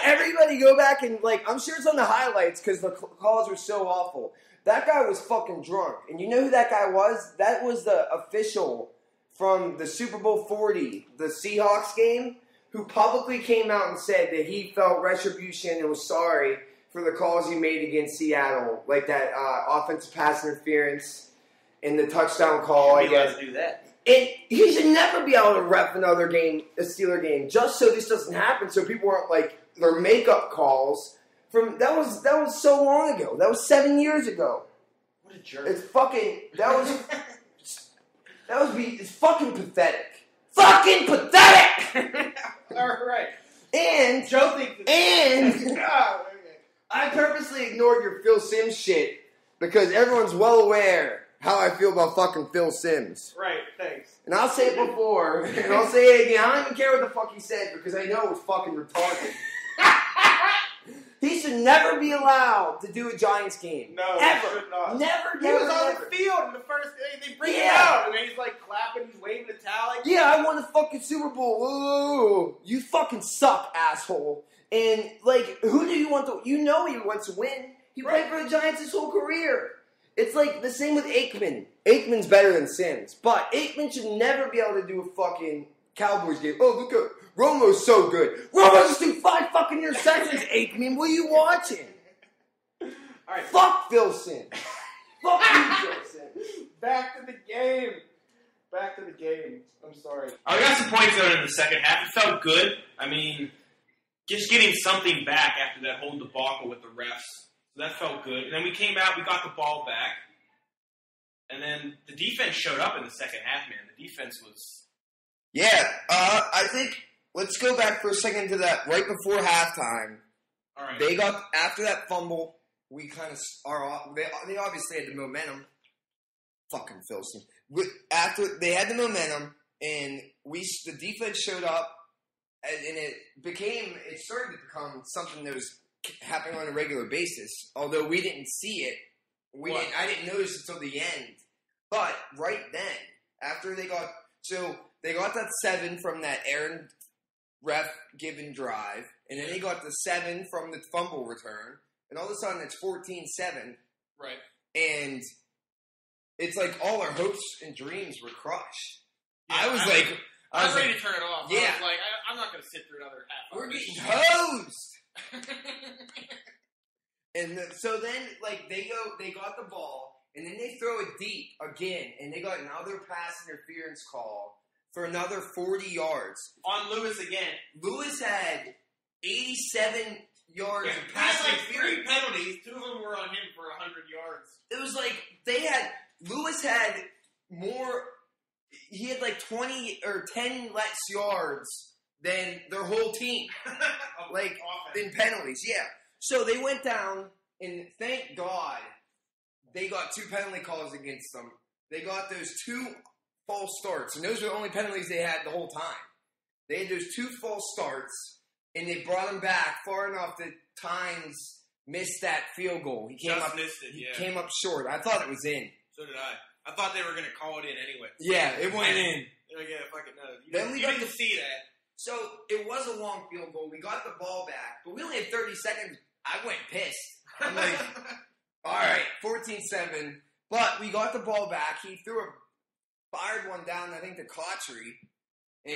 everybody go back and I'm sure it's on the highlights because the calls were so awful. That guy was fucking drunk. And you know who that guy was? That was the official from the Super Bowl 40, the Seahawks game, who publicly came out and said that he felt retribution and was sorry for the calls he made against Seattle, like that offensive pass interference and the touchdown call. I guess do that. And he should never be able to ref another game, a Steeler game, just so this doesn't happen. So people aren't like their makeup calls from that was so long ago. That was 7 years ago. What a jerk! It's fucking it's fucking pathetic. Fucking pathetic. All right. And Joe thinks. I purposely ignored your Phil Simms shit because everyone's well aware how I feel about fucking Phil Simms. Right, thanks. And I'll say it before, and I'll say it again. I don't even care what the fuck he said because I know it's fucking retarded. He should never be allowed to do a Giants game. No, ever. he should not. Never, He never, was on never. the field in the first day. They bring him Yeah. out, and then he's like clapping, he's waving the towel. Like, Yeah, I won the fucking Super Bowl. Whoa. You fucking suck, asshole. And, like, who do you want to... You know he wants to win. He played for the Giants his whole career. It's like the same with Aikman. Aikman's better than Sims. But Aikman should never be able to do a fucking Cowboys game. Oh, look at... Romo's so good. Romo just threw 5 fucking interceptions, Aikman. What are you watching? all right, Fuck Phil Sims. Fuck you, Phil Sims. back to the game. Back to the game. I'm sorry. I got some points out in the second half. It felt good. I mean, just getting something back after that whole debacle with the refs. So that felt good. And then we came out, we got the ball back. And then the defense showed up in the second half, man. The defense was... Yeah, I think... Let's go back for a second to that right before halftime. All right. They got... After that fumble, we kind of are... They obviously had the momentum. Fucking Phil Sims. After they had the momentum, and the defense showed up, and it started to become something that was happening on a regular basis. Although we didn't see it, I didn't notice until the end. But right then, after they got that 7 from that Aaron ref given drive, and then they got the 7 from the fumble return, and all of a sudden it's 14-7. Right. And it's like all our hopes and dreams were crushed. Yeah, I was ready to turn it off. Yeah. I was like, I'm not going to sit through another half hour. We're getting hosed. And so then, like, they got the ball, and then they throw it deep again, and they got another pass interference call for another 40 yards. On Lewis again. Lewis had 87 yards of pass he had interference. 3 penalties. 2 of them were on him for 100 yards. It was like Lewis had more. He had like 20 or 10 less yards than their whole team, like in penalties. Yeah. So they went down, and thank God they got 2 penalty calls against them. They got those 2 false starts, and those were the only penalties they had the whole time. They had those 2 false starts, and they brought him back far enough that Tynes missed that field goal. He came up short. I thought it was in. So did I. I thought they were going to call it in anyway. Yeah, it went in. Yeah, fucking no. Then we didn't see that. So it was a long field goal. We got the ball back, but we only had 30 seconds. I went pissed. I'm like, all right, 14-7. But we got the ball back. He fired one down, I think, to Cautry. And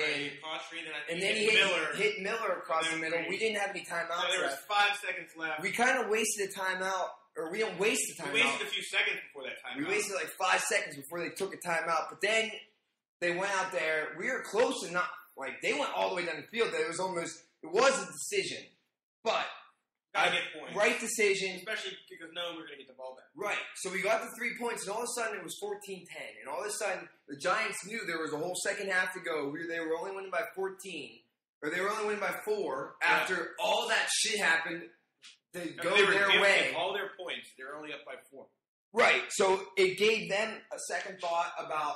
then he hit Miller across the middle. We didn't have any timeouts there was left. 5 seconds left. We kind of wasted a timeout. Or we didn't waste a timeout. We wasted a few seconds before that timeout. We wasted like 5 seconds before they took a timeout. But then they went out there. We were close enough. Like, they went all the way down the field that it was a decision. But Gotta get points. Right decision. Especially because no, we're going to get the ball back. Right. So we got the 3 points, and all of a sudden it was 14-10. And all of a sudden, the Giants knew there was a whole second half to go. They were only winning by 14. Or they were only winning by 4 after all that shit happened. They go their way. All their points. They're only up by 4. Right. So it gave them a second thought about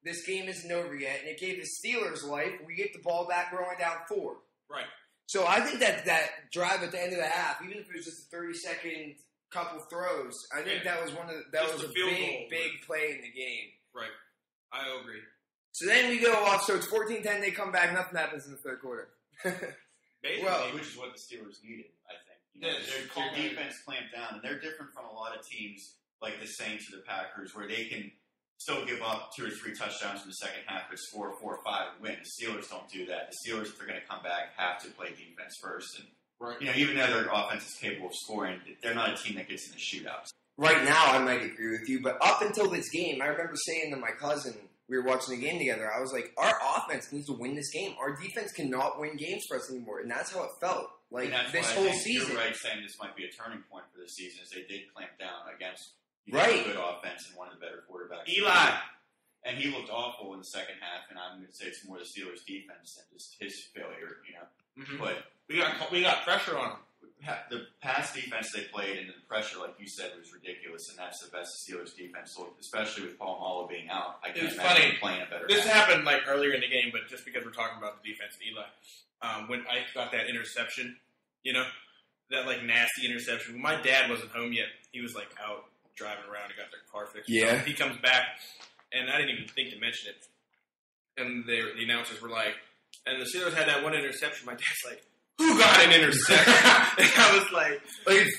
this game isn't over yet, and it gave the Steelers life. We get the ball back, we're only down 4. Right. So I think that drive at the end of the half, even if it was just a 30-second couple throws, I think that was a big play in the game. Right. I agree. So then we go off. So it's 14-10. They come back. Nothing happens in the third quarter. Which is what the Steelers needed, I think. Their defense clamped down, and they're different from a lot of teams like the Saints or the Packers, where they can still give up 2 or 3 touchdowns in the second half, but score 4 or 5 and win. The Steelers don't do that. The Steelers, if they're going to come back, have to play defense first. And even though their offense is capable of scoring, they're not a team that gets in the shootouts. Right now, I might agree with you, but up until this game, I remember saying to my cousin, we were watching the game together, I was like, our offense needs to win this game. Our defense cannot win games for us anymore, and that's how it felt. Like, this whole season. You're right saying this might be a turning point for this season, as they did clamp down against a good offense and one of the better quarterbacks. Eli! And he looked awful in the second half, and I'm going to say it's more the Steelers' defense than just his failure, But we got pressure on him. The pass defense they played and the pressure, like you said, was ridiculous, and that's the best Steelers defense looked, especially with Paul Malo being out. I can't imagine him playing a better. This happened like earlier in the game, but just because we're talking about the defense, Eli, when I got that interception, that like nasty interception. When my dad wasn't home yet, he was like out driving around and got their car fixed. Yeah, so he comes back, and I didn't even think to mention it. And the announcers were like, and the Steelers had that one interception. My dad's like, who got an interception? And I was like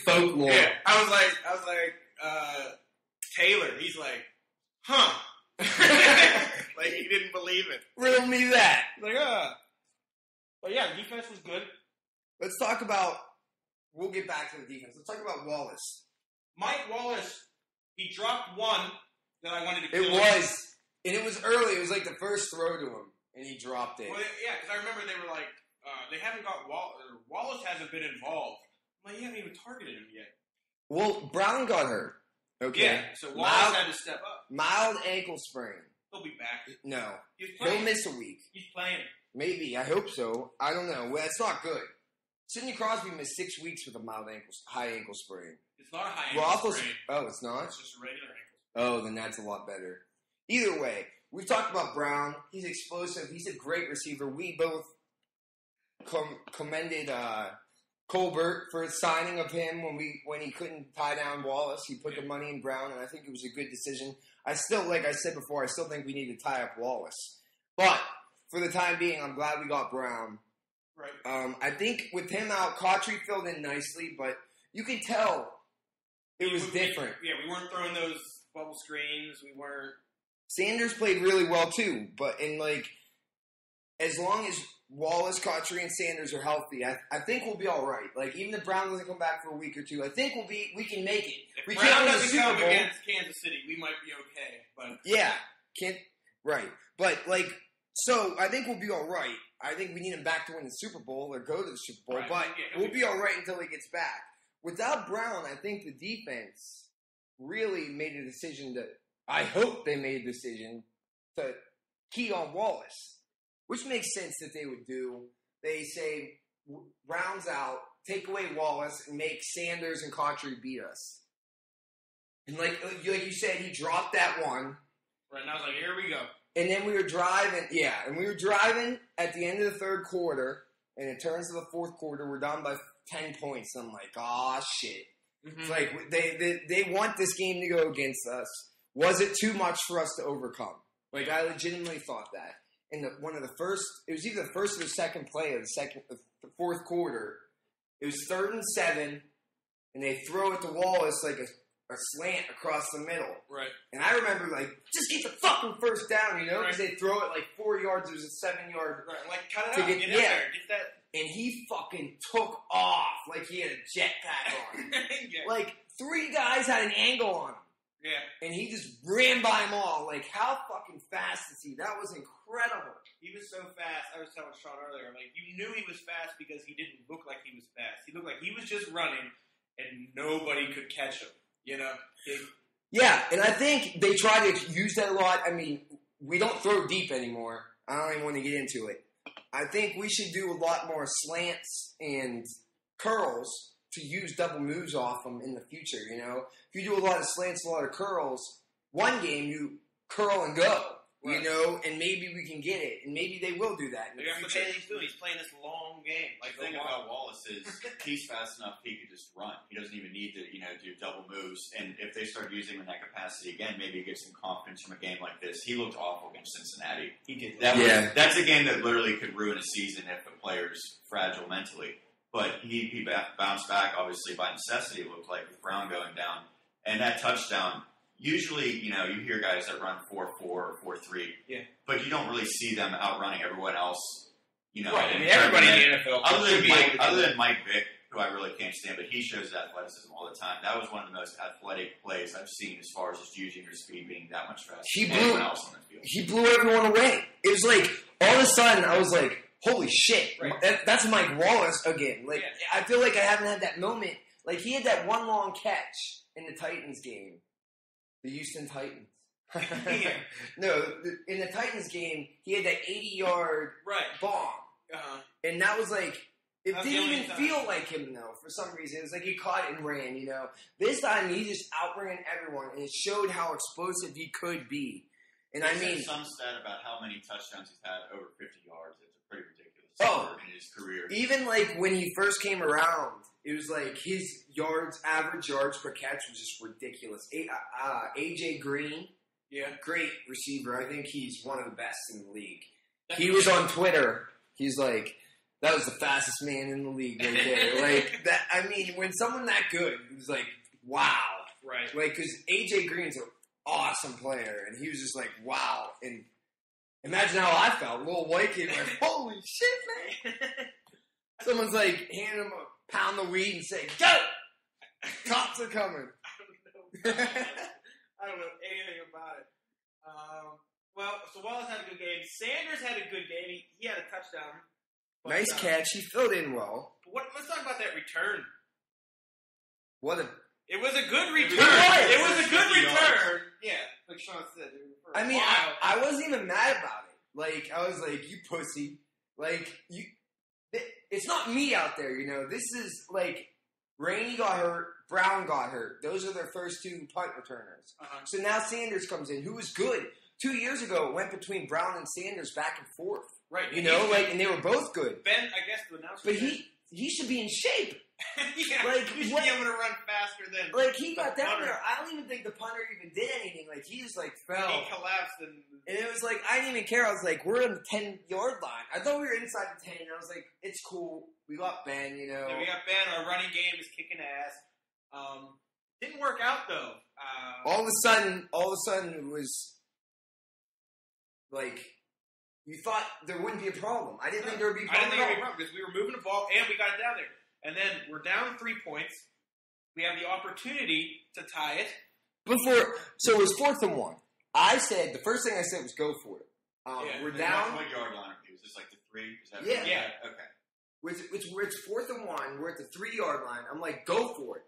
folklore. Yeah, I was like, Taylor. He's like, huh? Like he didn't believe it. Riddle me that. Like, But yeah, the defense was good. Let's talk about. We'll get back to the defense. Let's talk about Wallace. Mike Wallace. He dropped one that I wanted to kill. It was, and it was early. It was like the first throw to him, and he dropped it. Well, yeah, because I remember they were like. They haven't got Wallace hasn't been involved. I'm like, you haven't even targeted him yet. Well, Brown got hurt. Okay. Yeah, so Wallace had to step up. Mild ankle sprain. He'll be back. No. He'll miss a week. He's playing. Maybe. I hope so. I don't know. Well, that's not good. Sidney Crosby missed 6 weeks with a high ankle sprain. It's not a high ankle sprain. Oh, it's not? It's just a regular ankle. Oh, then that's a lot better. Either way, we've talked about Brown. He's explosive. He's a great receiver. We both commended Colbert for his signing of him when he couldn't tie down Wallace. He put the money in Brown, and I think it was a good decision. I still, like I said before, I still think we need to tie up Wallace. But for the time being, I'm glad we got Brown. Right. I think with him out, Cottrey filled in nicely, but you could tell it was different. We weren't throwing those bubble screens. We weren't. Sanders played really well too, but as long as Wallace, Cottrey, and Sanders are healthy, I think we'll be all right. Like, even if Brown doesn't come back for a week or two, I think we can make it. If we Brown can't win the doesn't Super come Bowl against Kansas City, we might be okay. But But so I think we'll be all right. I think we need him back to win the Super Bowl or go to the Super Bowl, but we'll be all right until he gets back. Without Brown, I think the defense really made a decision I hope they made a decision to key on Wallace. Which makes sense that they would do. They say, Brown's out, take away Wallace, and make Sanders and Cottrey beat us. And like you said, he dropped that one. Right, and I was like, here we go. And then we were driving at the end of the third quarter, and it turns to the fourth quarter, we're down by 10 points. I'm like, shit. Mm-hmm. It's like, they want this game to go against us. Was it too much for us to overcome? Like, I legitimately thought that. In it was either the first or the second play of the fourth quarter. It was 3rd and 7, and they throw it to Wallace like a slant across the middle. Right. And I remember, just get the fucking first down, because they throw it 4 yards. It was a 7-yard. Right. Cut it out. Get there. Get that. And he fucking took off like he had a jetpack on. Yeah. 3 guys had an angle on him. Yeah. And he just ran by them all. How fucking fast is he? That was incredible. He was so fast. I was telling Sean earlier, you knew he was fast because he didn't look like he was fast. He looked like he was just running and nobody could catch him, Yeah, and I think they try to use that a lot. I mean, we don't throw deep anymore. I don't even want to get into it. I think we should do a lot more slants and curls to use double moves off them in the future, If you do a lot of slants, a lot of curls, one game you curl and go, and maybe we can get it, and maybe they will do that in the future. He's doing. He's playing this long game. The thing about Wallace is he's fast enough he could just run. He doesn't even need to, do double moves. And if they start using him in that capacity again, maybe he gets some confidence from a game like this. He looked awful against Cincinnati. He did. That's a game that literally could ruin a season if the player's fragile mentally. But he bounced back, obviously, by necessity, it looked like, with Brown going down. And that touchdown, usually, you hear guys that run 4.4 or 4.3. Yeah. But you don't really see them outrunning everyone else, Right. I mean, everybody in the NFL other than Mike Vick, who I really can't stand, but he shows athleticism all the time. That was one of the most athletic plays I've seen as far as just using your speed being that much faster than anyone else on the field. He blew everyone away. It was like, all of a sudden, I was like, holy shit. Right. That's Mike Wallace again. Like, I feel like I haven't had that moment. Like, he had that one long catch in the Titans game. The Houston Titans. No, in the Titans game, he had that 80-yard bomb. Uh-huh. And that was like, it didn't even feel like him, though, for some reason. It was like he caught it and ran, This time, he just outran everyone, and it showed how explosive he could be. And I mean, some stat about how many touchdowns he's had over 50 yards. It's a pretty ridiculous number in his career. Even like when he first came around, it was like his average yards per catch was just ridiculous. AJ Green, great receiver. I think he's one of the best in the league. He was on Twitter. He's like, that was the fastest man in the league right there. Like that. I mean, when someone that good, it was like, wow, right? Like, because AJ Green's an awesome player, and he was just like, wow. And imagine how I felt, a little white kid, like, holy shit, man. Someone's like, hand him a pound of weed and say, go! Cops are coming. I don't know anything about it. So Wallace had a good game. Sanders had a good game. He had a touchdown. Nice catch. He filled in well. Let's talk about that return. It was a good return. It was a good return. Yeah, like Sean said. I mean, I wasn't even mad about it. Like, I was like, you pussy. Like, it's not me out there, This is, like, Rainey got hurt, Brown got hurt. Those are their first two punt returners. Uh-huh. So now Sanders comes in, who was good. 2 years ago, it went between Brown and Sanders back and forth. Right. And they were both good. Ben, I guess, to announce. But he should be in shape. Yeah, like, he should be able to run faster than. Like, he got down there. I don't even think the punter even did anything. Like, he just, like, fell. He collapsed. And it was like, I didn't even care. I was like, we're on the 10-yard line. I thought we were inside the 10. And I was like, it's cool. We got Ben, Yeah, we got Ben. Our running game is kicking ass. Didn't work out, though. All of a sudden, it was, like, you thought there wouldn't be a problem. I didn't think there would be a problem. I didn't think there would be a problem because we were moving the ball and we got it down there. And then we're down 3 points. We have the opportunity to tie it. So it was 4th and 1. The first thing I said was go for it. We're down. What yard line? Was this like the 3? Is that yeah. Okay. It's 4th and 1. We're at the 3-yard line. I'm like, go for it.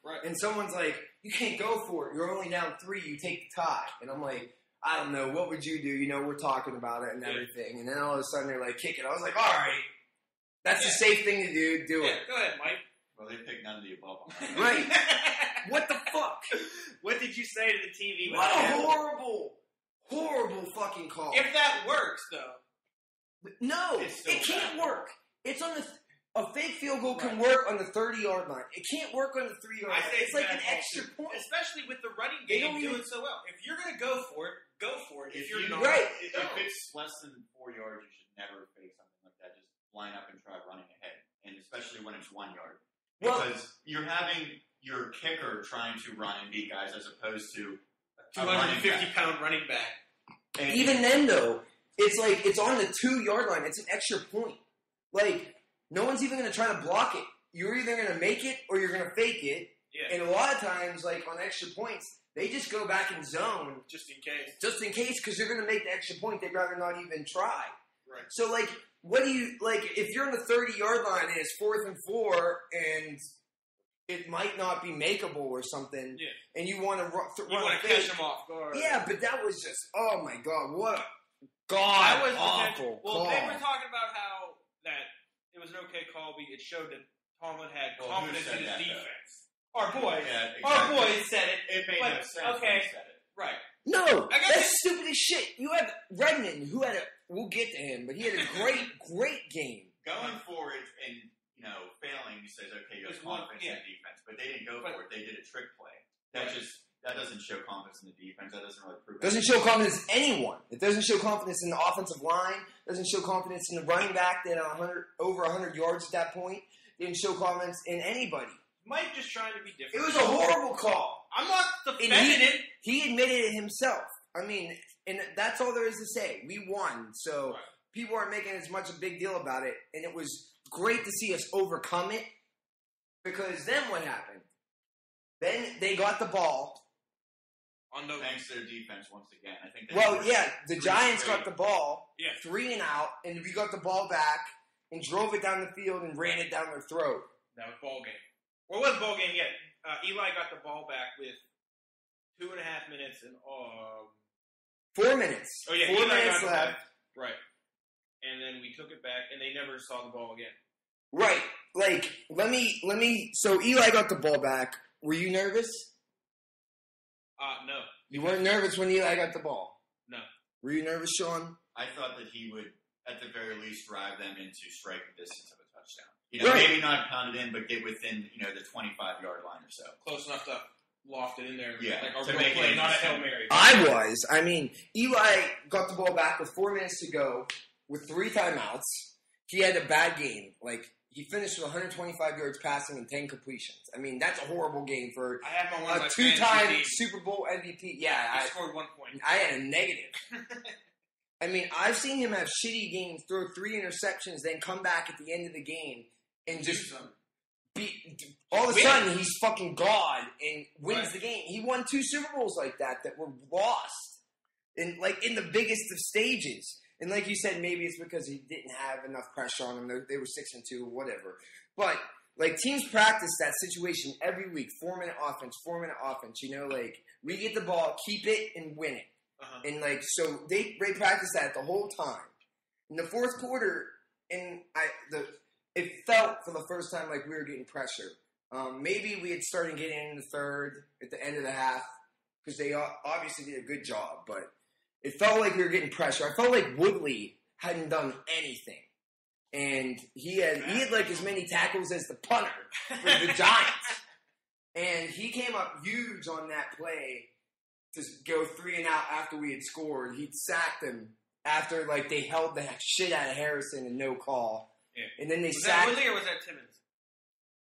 Right. And someone's like, you can't go for it. You're only down 3. You take the tie. And I'm like, I don't know. What would you do? We're talking about it and everything. And then all of a sudden they're like, kick it. I was like, all right. That's the safe thing to do. Do it. Go ahead, Mike. Well, they picked none of the above. Right. What the fuck? What did you say to the TV? What a horrible fucking call. If that works, though. No, it can't work. It's on a fake field goal can work on the 30-yard line. It can't work on the 3-yard line. It's like an extra point. Especially with the running game doing so well. If you're going to go for it, go for it. If you're not, if it's less than 4 yards, you should never fake something like that. Just line up and try running ahead. And especially when it's 1 yard. Because you're having your kicker trying to run and beat guys as opposed to a 250-pound running back. And even then, though, it's like it's on the 2-yard line. It's an extra point. Like, no one's even going to try to block it. You're either going to make it or you're going to fake it. Yeah. And a lot of times, like, on extra points, they just go back in zone. Just in case. Just in case, because they're going to make the extra point. They'd rather not even try. Right. So, like, what do you, like, if you're on the 30-yard line and it's 4th and 4 and it might not be makeable or something, and you want to catch them off guard. Yeah, but that was just, oh my God, what a awful Well, call. they were talking about how that it was an okay call. It showed that Tomlin had confidence in his defense. Our boy said it. It made no sense when he said it. Right. No, that's stupid as shit. You have Redmond, who had we'll get to him, but he had a great game. Going for it and, failing, he says, okay, you have confidence in the defense. But they didn't go for it. They did a trick play. That doesn't show confidence in the defense. That doesn't really prove it. Doesn't show confidence in anyone. It doesn't show confidence in the offensive line. Doesn't show confidence in the running back that over 100 yards at that point. Didn't show confidence in anybody. Mike just trying to be different. It was a horrible call. I'm not defending him. He admitted it himself. I mean, and that's all there is to say. We won, so people aren't making as much a big deal about it, and it was great to see us overcome it, because then what happened? Then they got the ball. Thanks to their defense once again. I think. The Giants got the ball, 3 and out, and we got the ball back and drove it down the field and ran it down their throat. That was ball game. Well, it wasn't ball game yet. Eli got the ball back with 2.5 minutes and 4 minutes. Oh yeah, 4 Eli minutes got left. Right. And then we took it back, and they never saw the ball again. Right. Like, let me. So Eli got the ball back. Were you nervous? No. You weren't nervous when Eli got the ball? No. Were you nervous, Sean? I thought that he would, at the very least, drive them into striking distance of a touchdown. Maybe not pound it in, but get within, the 25-yard line or so. Close enough to loft it in there. Yeah. Like a real play, not a Hail Mary. I mean, Eli got the ball back with 4 minutes to go with 3 timeouts. He had a bad game. Like, he finished with 125 yards passing and 10 completions. I mean, that's a horrible game for a 2-time Super Bowl MVP. Yeah, he scored 1 point. I had a negative. I mean, I've seen him have shitty games, throw 3 interceptions, then come back at the end of the game and just all of a sudden he's fucking God and wins the game. He won 2 Super Bowls like that were lost in the biggest of stages. And like you said, maybe it's because he didn't have enough pressure on him. They were 6-2, whatever. But like teams practice that situation every week. 4-minute offense, 4-minute offense. Like we get the ball, keep it, and win it. And like so, they practice that the whole time. In the fourth quarter, and it felt for the first time like we were getting pressure. Maybe we had started getting in the third at the end of the half because they obviously did a good job, but. It felt like we were getting pressure. I felt like Woodley hadn't done anything. And he had like as many tackles as the punter for the Giants. And he came up huge on that play to go 3 and out after we had scored. He'd sacked him after like they held the shit out of Harrison and no call. Yeah. And then they was sacked. Was that Woodley or was that Timmons?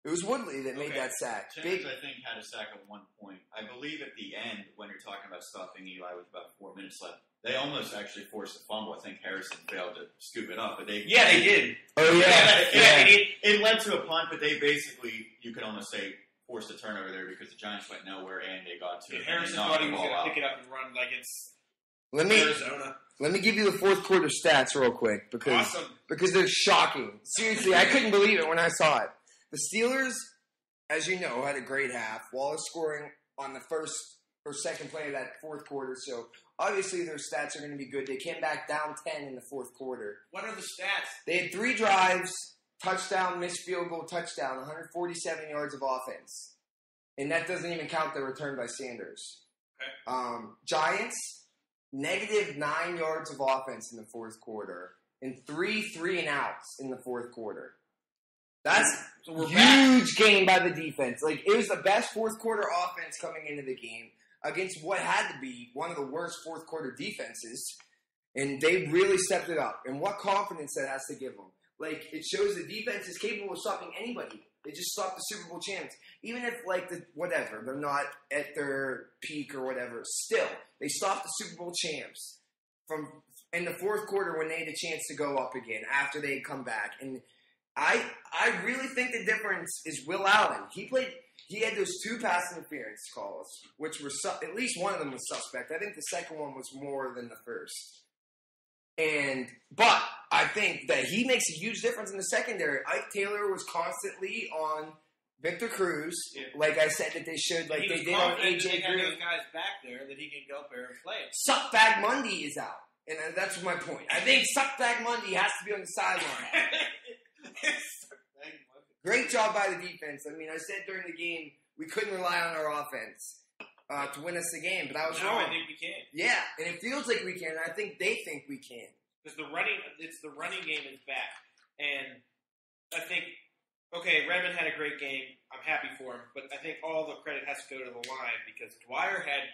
It was Woodley that made that sack. Timmons, I think, had a sack at one point. I believe at the end, when you're talking about stuffing Eli with about 4 minutes left, they almost actually forced a fumble. I think Harrison failed to scoop it up, but they did. Oh yeah. It led to a punt, but they basically, you could almost say, forced a turnover there because the Giants went nowhere and they got to it. Harrison thought he was going to pick it up and run like it's Arizona. Let me give you the fourth quarter stats real quick because they're shocking. Seriously, I couldn't believe it when I saw it. The Steelers, as you know, had a great half. Wallace scoring on the first or second play of that fourth quarter, so obviously their stats are going to be good. They came back down 10 in the fourth quarter. What are the stats? They had 3 drives, touchdown, missed field goal, touchdown, 147 yards of offense. And that doesn't even count the return by Sanders. Okay. Giants, negative 9 yards of offense in the fourth quarter and 3 and outs in the fourth quarter. That's a huge game by the defense. Like, it was the best fourth quarter offense coming into the game against what had to be one of the worst fourth quarter defenses. And they really stepped it up. And what confidence that has to give them. Like, it shows the defense is capable of stopping anybody. They just stopped the Super Bowl champs. Even if, like, they're not at their peak or whatever. Still, they stopped the Super Bowl champs from in the fourth quarter when they had a chance to go up again after they had come back. And I really think the difference is Will Allen. He had those 2 pass interference calls, which were at least one of them was suspect. I think the second one was more than the first. But I think that he makes a huge difference in the secondary. Ike Taylor was constantly on Victor Cruz, like I said that they should, like they did on AJ Green. Those guys back there that he can go up there and play. Suckbag Mundy is out, and that's my point. I think Suckbag Mundy has to be on the sideline. Great job by the defense. I mean, I said during the game we couldn't rely on our offense to win us the game, but I was wrong. I think we can. Yeah, and it feels like we can. And I think they think we can. Because the running game is back, and I think Redmond had a great game. I'm happy for him, but I think all the credit has to go to the line because Dwyer had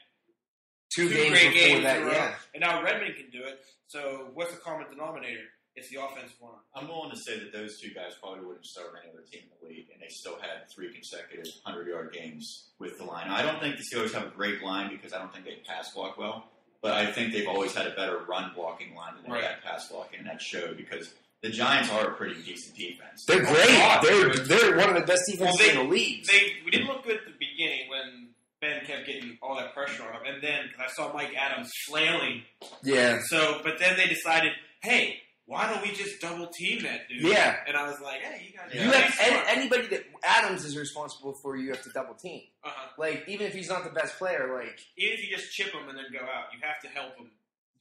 2 great games that, in a row, and now Redmond can do it. So what's the common denominator? It's the offensive line. I'm willing to say that those two guys probably wouldn't start any other team in the league, and they still had 3 consecutive 100-yard games with the line. Now, I don't think the Steelers have a great line because I don't think they pass block well, but I think they've always had a better run blocking line than they had pass blocking, and that showed because the Giants are a pretty decent defense. They're great. They're one of the best defenses in the league. We didn't look good at the beginning when Ben kept getting all that pressure on him, and then because I saw Mike Adams flailing. Yeah. So, but then they decided, hey, why don't we just double team that dude? Yeah. And I was like, hey, you guys. You have anybody that Adams is responsible for. You have to double team. Like even if he's not the best player, like even if you just chip him and then go out, you have to help him.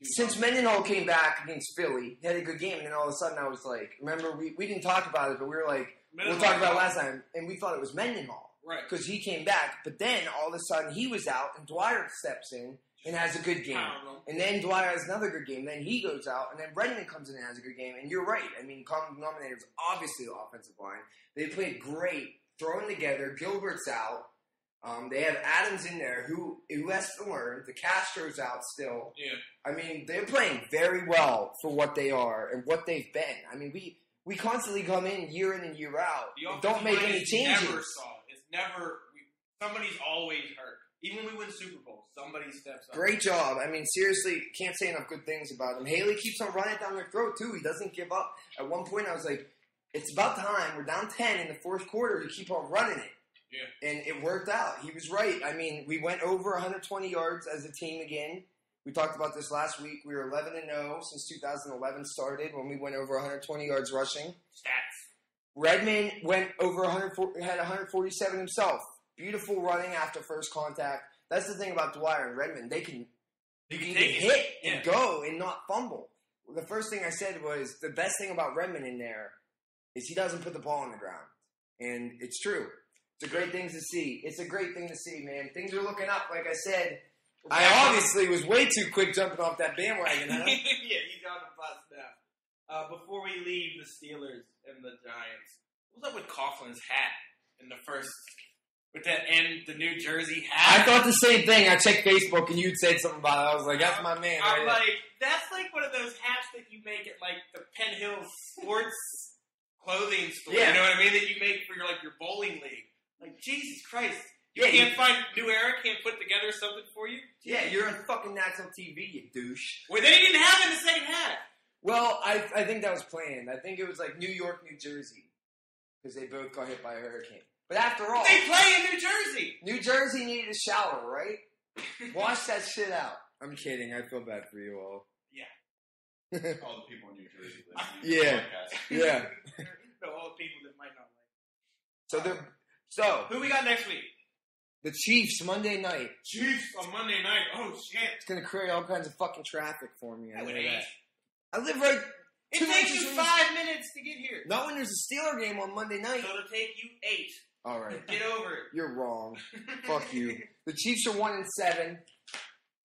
Since Mendenhall came back against Philly, he had a good game, and then all of a sudden I was like, remember we didn't talk about it, but we were like, we'll talk about it last time, and we thought it was Mendenhall. Right. Because he came back, but then all of a sudden he was out, and Dwyer steps in and has a good game. And then Dwyer has another good game. Then he goes out, and then Redmond comes in and has a good game. And you're right. I mean, common denominator is obviously the offensive line. They played great, throwing together. Gilbert's out. They have Adams in there, who has to learn. The Castro's out still. Yeah. I mean, they're playing very well for what they are and what they've been. I mean, we constantly come in and year out. And don't make any changes. Never solid. It's never. Somebody's always hurt. Even when we win Super Bowl, somebody steps up. Great job. I mean, seriously, can't say enough good things about him. Haley keeps on running down their throat, too. He doesn't give up. At one point, I was like, it's about time. We're down 10 in the fourth quarter. You keep on running it. Yeah. And it worked out. He was right. I mean, we went over 120 yards as a team again. We talked about this last week. We were 11-0 since 2011 started when we went over 120 yards rushing. Stats. Redmond went over 147 himself. Beautiful running after first contact. That's the thing about Dwyer and Redmond. They can hit and go and not fumble. The first thing I said was the best thing about Redmond in there is he doesn't put the ball on the ground. And it's true. It's a great thing to see. It's a great thing to see, man. Things are looking up. Like I said, I obviously was way too quick jumping off that bandwagon, huh? Yeah, he's on the bus now. Before we leave the Steelers and the Giants, what's up with Coughlin's hat in the first... With that and the New Jersey hat. I thought the same thing. I checked Facebook and you'd said something about it. I was like, that's my man. I'm like, that's like one of those hats that you make at like the Penn Hills sports clothing store. Yeah. You know what I mean? That you make for your bowling league. Like, Jesus Christ. You can't find New Era can't put together something for you? Yeah, you're on fucking national TV, you douche. Well, they didn't have the same hat. Well, I think that was planned. I think it was like New York, New Jersey. Because they both got hit by a hurricane. But after all... They play in New Jersey! New Jersey needed a shower, right? Wash that shit out. I'm kidding. I feel bad for you all. Yeah. All the people in New Jersey listening to the podcast. Yeah. No, all the people that might not like. So, who we got next week? The Chiefs, Monday night. Chiefs on Monday night. Oh, shit. It's going to create all kinds of fucking traffic for me. I would hate. I live right... It takes you 5 minutes to get here. Not when there's a Steeler game on Monday night. So it'll take you 8. All right. Get over it. You're wrong. Fuck you. The Chiefs are 1-7.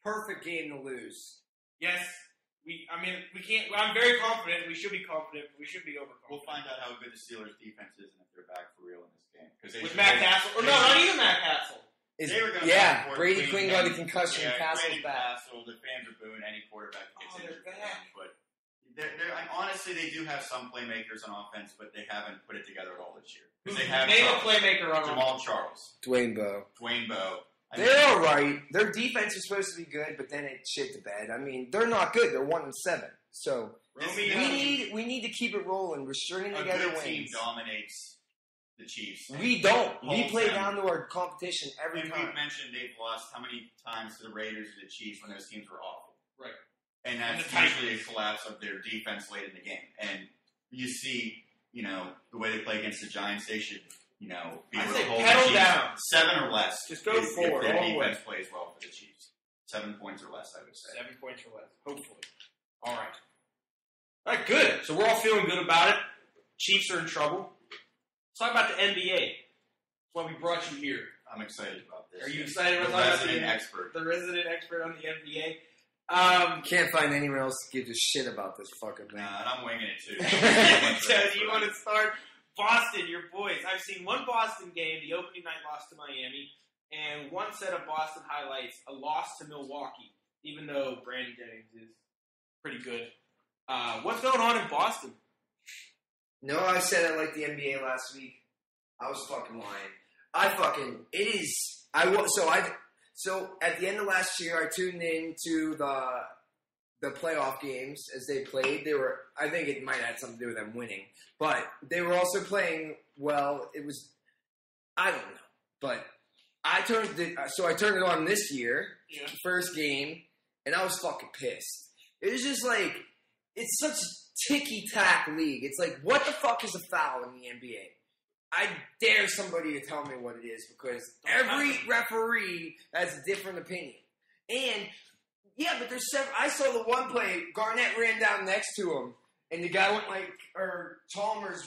Perfect game to lose. Yes. We can't. I'm very confident. We should be confident. But we should be overconfident. We'll find out how good the Steelers' defense is and if they're back for real in this game. With Matt Castle. Or no, not even Matt Castle. Brady Quinn got a concussion. Castle's back. Castle, the fans are booing any quarterback that gets injured. Back. But honestly, they do have some playmakers on offense, but they haven't put it together at all this year. They have name a playmaker on Jamal Charles. Dwayne Bowe. They're all right. Their defense is supposed to be good, but then it shit the bed. I mean, they're not good. They're 1-7. So we need to keep it rolling. We're stringing together wins. A good team dominates the Chiefs. We don't. We play down to our competition every time. We've mentioned they've lost how many times to the Raiders or the Chiefs when those teams were awful. Right. And that's usually a collapse of their defense late in the game. And you see, the way they play against the Giants, they should, be able to hold the Chiefs down. 7 or less. Just go forward. If their defense plays well for the Chiefs. 7 points or less, I would say. 7 points or less, hopefully. All right, good. So we're all feeling good about it. Chiefs are in trouble. Let's talk about the NBA. That's why we brought you here. I'm excited about this. Are you excited about the resident expert? The resident expert on the NBA. Can't find anyone else to give a shit about this fucking thing. Nah, and I'm winging it too. So you want to start Boston, your boys. I've seen one Boston game, the opening night loss to Miami, and one set of Boston highlights, a loss to Milwaukee, even though Brandon Jennings is pretty good. What's going on in Boston? No, I said I liked the NBA last week. I was fucking lying. So at the end of last year, I tuned into the playoff games as they played. I think it might have something to do with them winning, but they were also playing well. I don't know, but I turned it on this year, first game, and I was fucking pissed. It was just like, it's such a ticky-tack league. It's like, what the fuck is a foul in the NBA? I dare somebody to tell me what it is, because every referee has a different opinion. And, yeah, but there's several. I saw the one play, Garnett ran down next to him, and the guy went Chalmers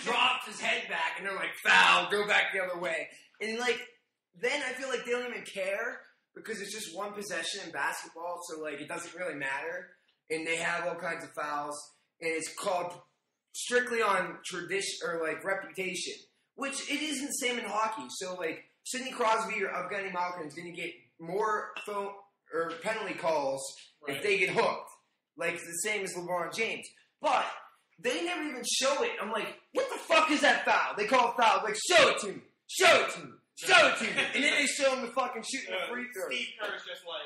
dropped his head back, and they're like, foul, go back the other way. And, then I feel like they don't even care, because it's just one possession in basketball, so, it doesn't really matter. And they have all kinds of fouls, and it's called strictly on tradition or reputation, which it isn't the same in hockey. So Sidney Crosby or Evgeny Malkin is going to get more phone or penalty calls if they get hooked, the same as LeBron James. But they never even show it. I'm like, what the fuck is that foul? They call it foul. Show it to me. Show it to me. Show it to me. And then they show him the fucking shooting the free throw. Steve Kerr's just wow.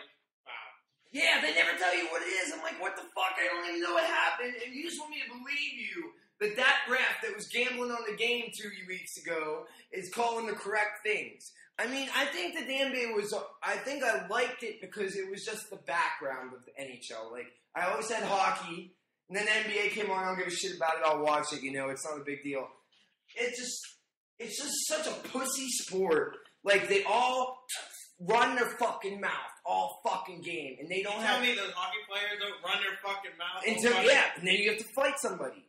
Yeah, they never tell you what it is. I'm like, what the fuck? I don't even know what happened. And you just want me to believe you that ref that was gambling on the game 2 weeks ago is calling the correct things. I mean, I think that the NBA I liked it because it was just the background of the NHL. I always had hockey, and then the NBA came on, I don't give a shit about it, I'll watch it, it's not a big deal. It's just such a pussy sport. They all run their fucking mouth all fucking game, and they don't tell me those hockey players don't run their fucking mouth. And then you have to fight somebody.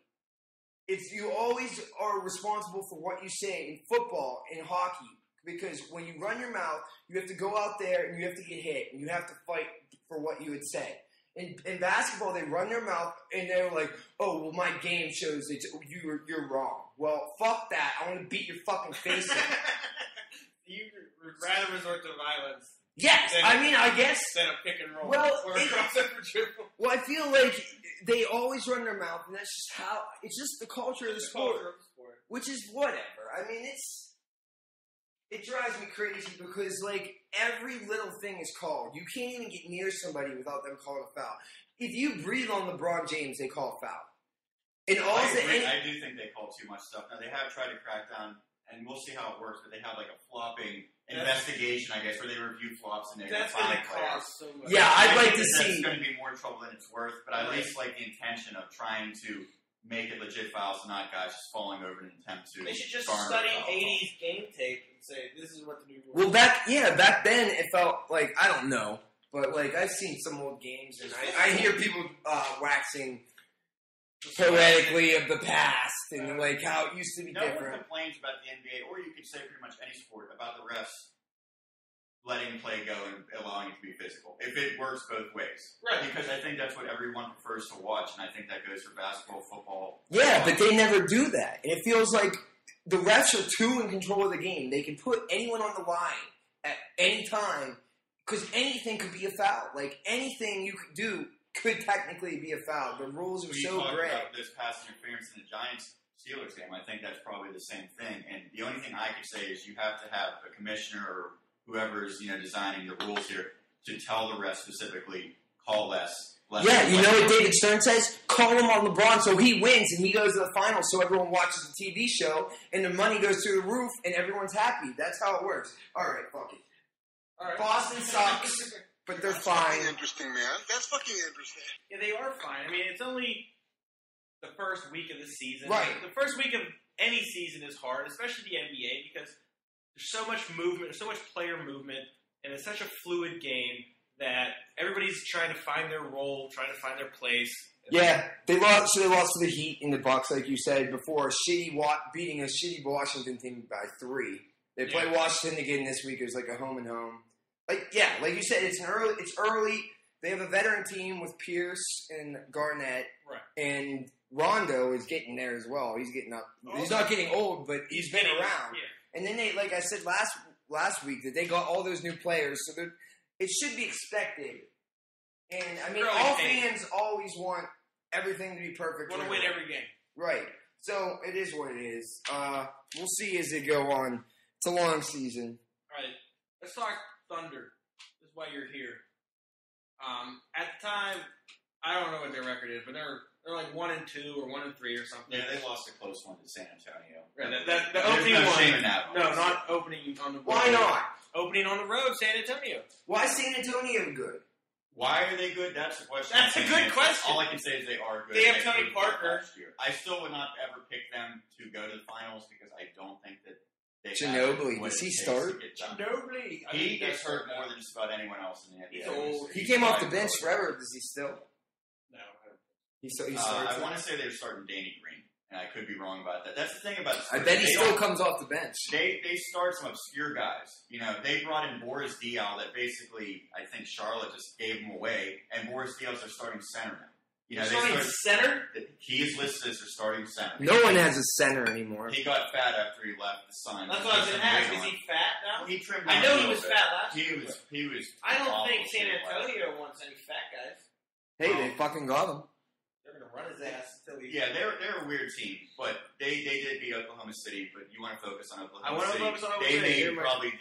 You always are responsible for what you say in football and hockey, because when you run your mouth, you have to go out there and you have to get hit, and you have to fight for what you would say. In basketball, they run their mouth, and they're like, oh, well, my game shows that you're wrong. Well, fuck that. I want to beat your fucking face in. You would rather resort to violence. Yes, I guess. Than a pick and roll. Well, or a crossover dribble. Well, I feel like they always run their mouth, and that's just it's just the culture of the sport. Which is whatever. I mean, it drives me crazy because, every little thing is called. You can't even get near somebody without them calling a foul. If you breathe on LeBron James, they call a foul. And I do think they call too much stuff. Now, they have tried to crack down, and we'll see how it works, but they have, a flopping investigation, I guess, where they review flops and they're going to find players. So much. Yeah, I'd like to see. It's going to be more trouble than it's worth, but I at least like the intention of trying to make it legit fouls, not guys just falling over in an attempt to. They should just study 80s game tape and say, this is what the new rules are. Well, back then it felt like, I don't know, but I've seen some old games and I hear people waxing poetically of the past and how it used to be different. No one complains about the NBA, or you could say pretty much any sport, about the refs letting play go and allowing it to be physical. If it works both ways. Right. Because I think that's what everyone prefers to watch, and I think that goes for basketball, football. Yeah, but they never do that. And it feels like the refs are too in control of the game. They can put anyone on the line at any time, because anything could be a foul. Anything you could do could technically be a foul. The rules are so gray. About this pass interference in the Giants-Steelers game, I think that's probably the same thing. And the only thing I could say is you have to have a commissioner or whoever is designing the rules here to tell the refs specifically, call less. Yeah, you know what David Stern says? Call him on LeBron so he wins and he goes to the finals so everyone watches the TV show and the money goes through the roof and everyone's happy. That's how it works. All right, fuck it. All right. Boston sucks. But they're fine. That's interesting, man. That's fucking interesting. Yeah, they are fine. I mean, it's only the first week of the season. Right. The first week of any season is hard, especially the NBA, because there's so much movement, there's so much player movement, and it's such a fluid game that everybody's trying to find their role, trying to find their place. Yeah, they lost to the Heat in the Bucks, like you said before, beating a shitty Washington team by 3. They play Washington again this week. It was a home and home. Like you said, it's early. They have a veteran team with Pierce and Garnett, right? And Rondo is getting there as well. He's getting up. He's not getting old, but he's been around. Yeah. And then they, like I said last week, that they got all those new players, so it should be expected. And I mean, all fans always want everything to be perfect. Want to win every game. Right. So it is what it is. We'll see as they go on. It's a long season. All right. Let's talk Thunder. This is why you're here. At the time, I don't know what their record is, but they're like 1-2 or 1-3 or something. Yeah, they lost a close one to San Antonio. Right, the opening no one. shame in that. No, not opening on the road. Why not? Opening on the road, San Antonio. Why is San Antonio good? Why are they good? That's the question. That's a good question. All I can say is they are good. They have Tony Parker. Last year. I still would not ever pick them to go to the finals because I don't think that they Ginobili, have what does it he takes start? to get done. Ginobili. He gets hurt more than just about anyone else in the NBA. He's old. He came off the bench forever. Does he still? No, I don't. He starts. I want to say they're starting Danny Green, and I could be wrong about that. That's the thing about the I bet he They still don't- comes off the bench. They start some obscure guys. You know, they brought in Boris Diaw that basically, I think Charlotte just gave him away, and Boris Diaw's their starting center now. You know, Starting center? he is listed as their starting center. No one has a center anymore. He got fat after he left the Suns. That's what I was going to ask. Is he fat now? He trimmed I down know a he little was bit. fat last He year. was. I don't awful think San shape last year. Antonio wants any fat guys. Hey, they fucking got him. They're going to run his ass until he... Yeah, they're a weird team, but they did beat Oklahoma City. But you want to focus on Oklahoma I want to City. focus on Oklahoma They City. made probably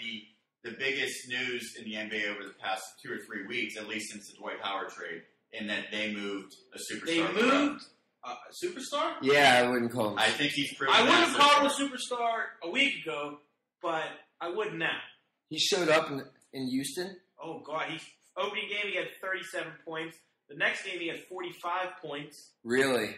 the biggest news in the NBA over the past 2 or 3 weeks, at least since the Dwight Howard trade, in that they moved a superstar. They moved a superstar? Yeah, I wouldn't call him. I think he's proven. I wouldn't that call so him a superstar a week ago, but I would now. He showed up in Houston. Oh, God. Opening game, he had 37 points. The next game, he had 45 points. Really?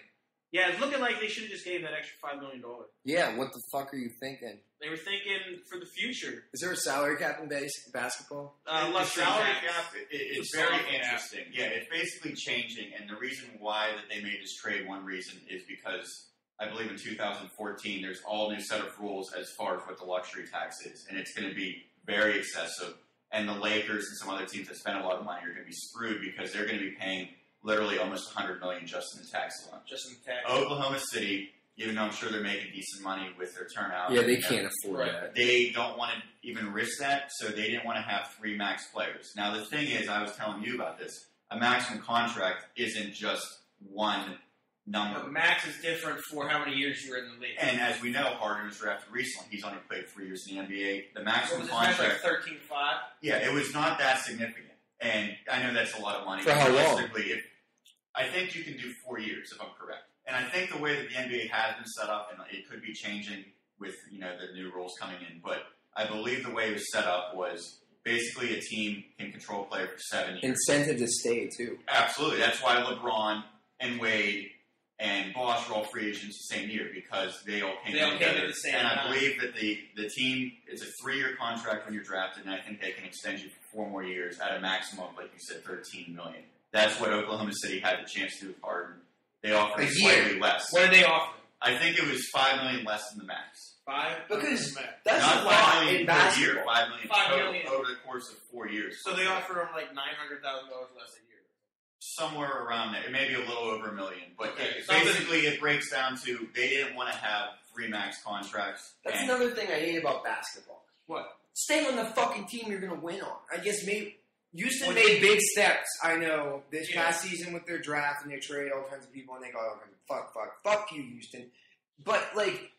Yeah, it's looking like they should have just gave that extra $5 million. Yeah. What the fuck are you thinking? They were thinking for the future. Is there a salary cap in basketball? The Luxury salary tax. cap is The very salary cap. interesting. Yeah, it's basically changing, and the reason why that they made this trade, one reason, is because I believe in 2014 there's all new set of rules as far as what the luxury tax is, and it's going to be very excessive. And the Lakers and some other teams that spend a lot of money are going to be screwed because they're going to be paying literally almost $100 million just in the tax alone. Just in tax. Oklahoma City, even though I'm sure they're making decent money with their turnout, Yeah, they and can't afford Right. that. they don't want to even risk that, so they didn't want to have 3 max players. Now, the thing is, I was telling you about this, a maximum contract isn't just one number. But max is different for how many years you were in the league. And as we know, Harden was drafted recently. He's only played 3 years in the NBA. The What maximum was this match, like contract, 13-5? yeah, it was not that significant. And I know that's a lot of money. For how long? Realistically, I think you can do 4 years, if I'm correct. And I think the way that the NBA has been set up, and it could be changing with the new rules coming in, but I believe the way it was set up was basically a team can control a player for 7 years. Incentive to stay too. Absolutely. That's why LeBron and Wade and Bosh were all free agents the same year because they all came together. at the same and I time. believe that the team, it's a 3-year contract when you're drafted, and I think they can extend you for 4 more years at a maximum of, like you said, $13 million. That's what Oklahoma City had the chance to do with Harden. They offered A year. slightly less. What did they offer? I think it was $5 million less than the max. 5? Because Okay. that's Not a lot $5 million in per year, basketball. $5 million $5 total million. over the course of 4 years. So they offered him like $900,000 less a year. Somewhere around there, maybe a little over $1 million. But Okay, basically, it breaks down to they didn't want to have 3 max contracts. That's and another thing I hate about basketball. What? Stay on the fucking team you're going to win on. I guess maybe Houston What- made big steps, I know, this Yeah. past season with their draft and they trade all kinds of people and they got all kinds of fuck you, Houston. But, like,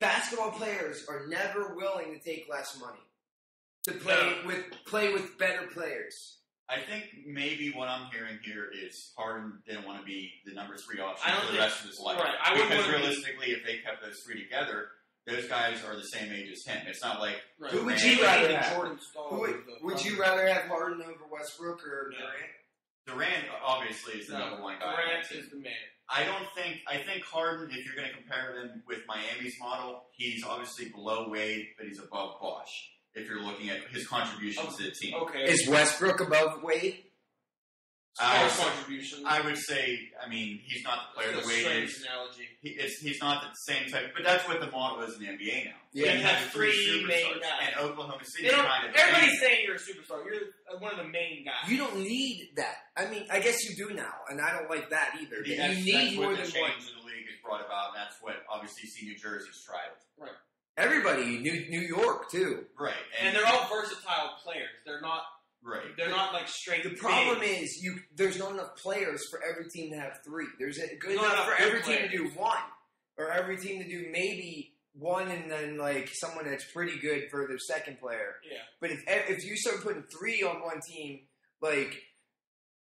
basketball players are never willing to take less money to play with better players. I think maybe what I'm hearing here is Harden didn't want to be the number 3 option I don't for the think- rest of his life. right, I wouldn't because wanna be- realistically, if they kept those 3 together, those guys are the same age as him. It's not like Right. Who would Durant- you rather Maybe have? Jordan Stahl was the Would you other- rather have Harden over Westbrook or No. Durant? Durant obviously is the number 1 guy. Durant is the man. I think Harden, if you're going to compare them with Miami's model, he's obviously below Wade, but he's above Bosh. If you're looking at his contributions to the team. Okay. Is Westbrook above Wade? Small contribution. I would say, I mean, he's not the player That's that a Wade strange is. analogy. He's not the same type, but that's what the model is in the NBA now. Yeah, you have the 3 main superstars, guys. and Oklahoma City They don't, kind of. everybody's saying you're a superstar. You're one of the main guys. You don't need that. I mean, I guess you do now, and I don't like that either. But That's, you need that's more what than the one. change in the league has brought about, and that's what obviously see New Jersey's tried. Everybody, New York too. Right, and they're all versatile players. They're not Right. They're not like straight. The problem is there's not enough players for every team to have 3. There's good Not enough for enough every good team to players. do 1, or every team to do maybe 1, and then like someone that's pretty good for their second player. Yeah. But if you start putting 3 on one team, like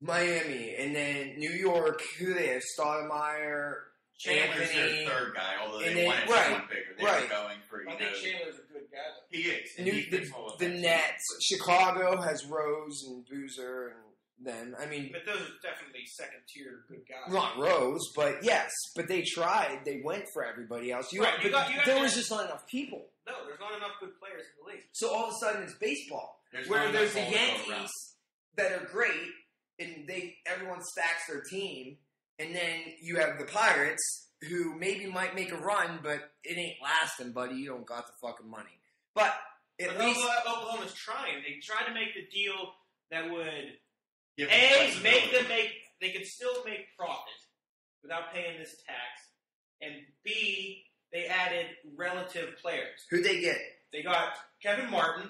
Miami, and then New York, who they have, Stoudemire, Chandler's Anthony, their third guy, although and they then- wanted right, someone bigger. They right. were going for, I think Chandler's a good guy, though. he is. And he fits all of the that. Nets, Chicago has Rose and Boozer and them. I mean, But those are definitely second-tier good guys. not Rose, but yes. But they tried. They went for everybody else. Right, you got there was just not enough people. No, there's not enough good players in the league. So all of a sudden it's baseball, There's where not there's the enough ball to go around. Yankees that are great, and everyone stacks their team, and then you have the Pirates who maybe might make a run, but it ain't lasting, buddy. You don't got the fucking money. But at least Oklahoma's trying. They tried to make the deal that would Give A, them make them flexibility. they could still make profit without paying this tax, and B, they added relative players. who they get? They got Kevin Martin,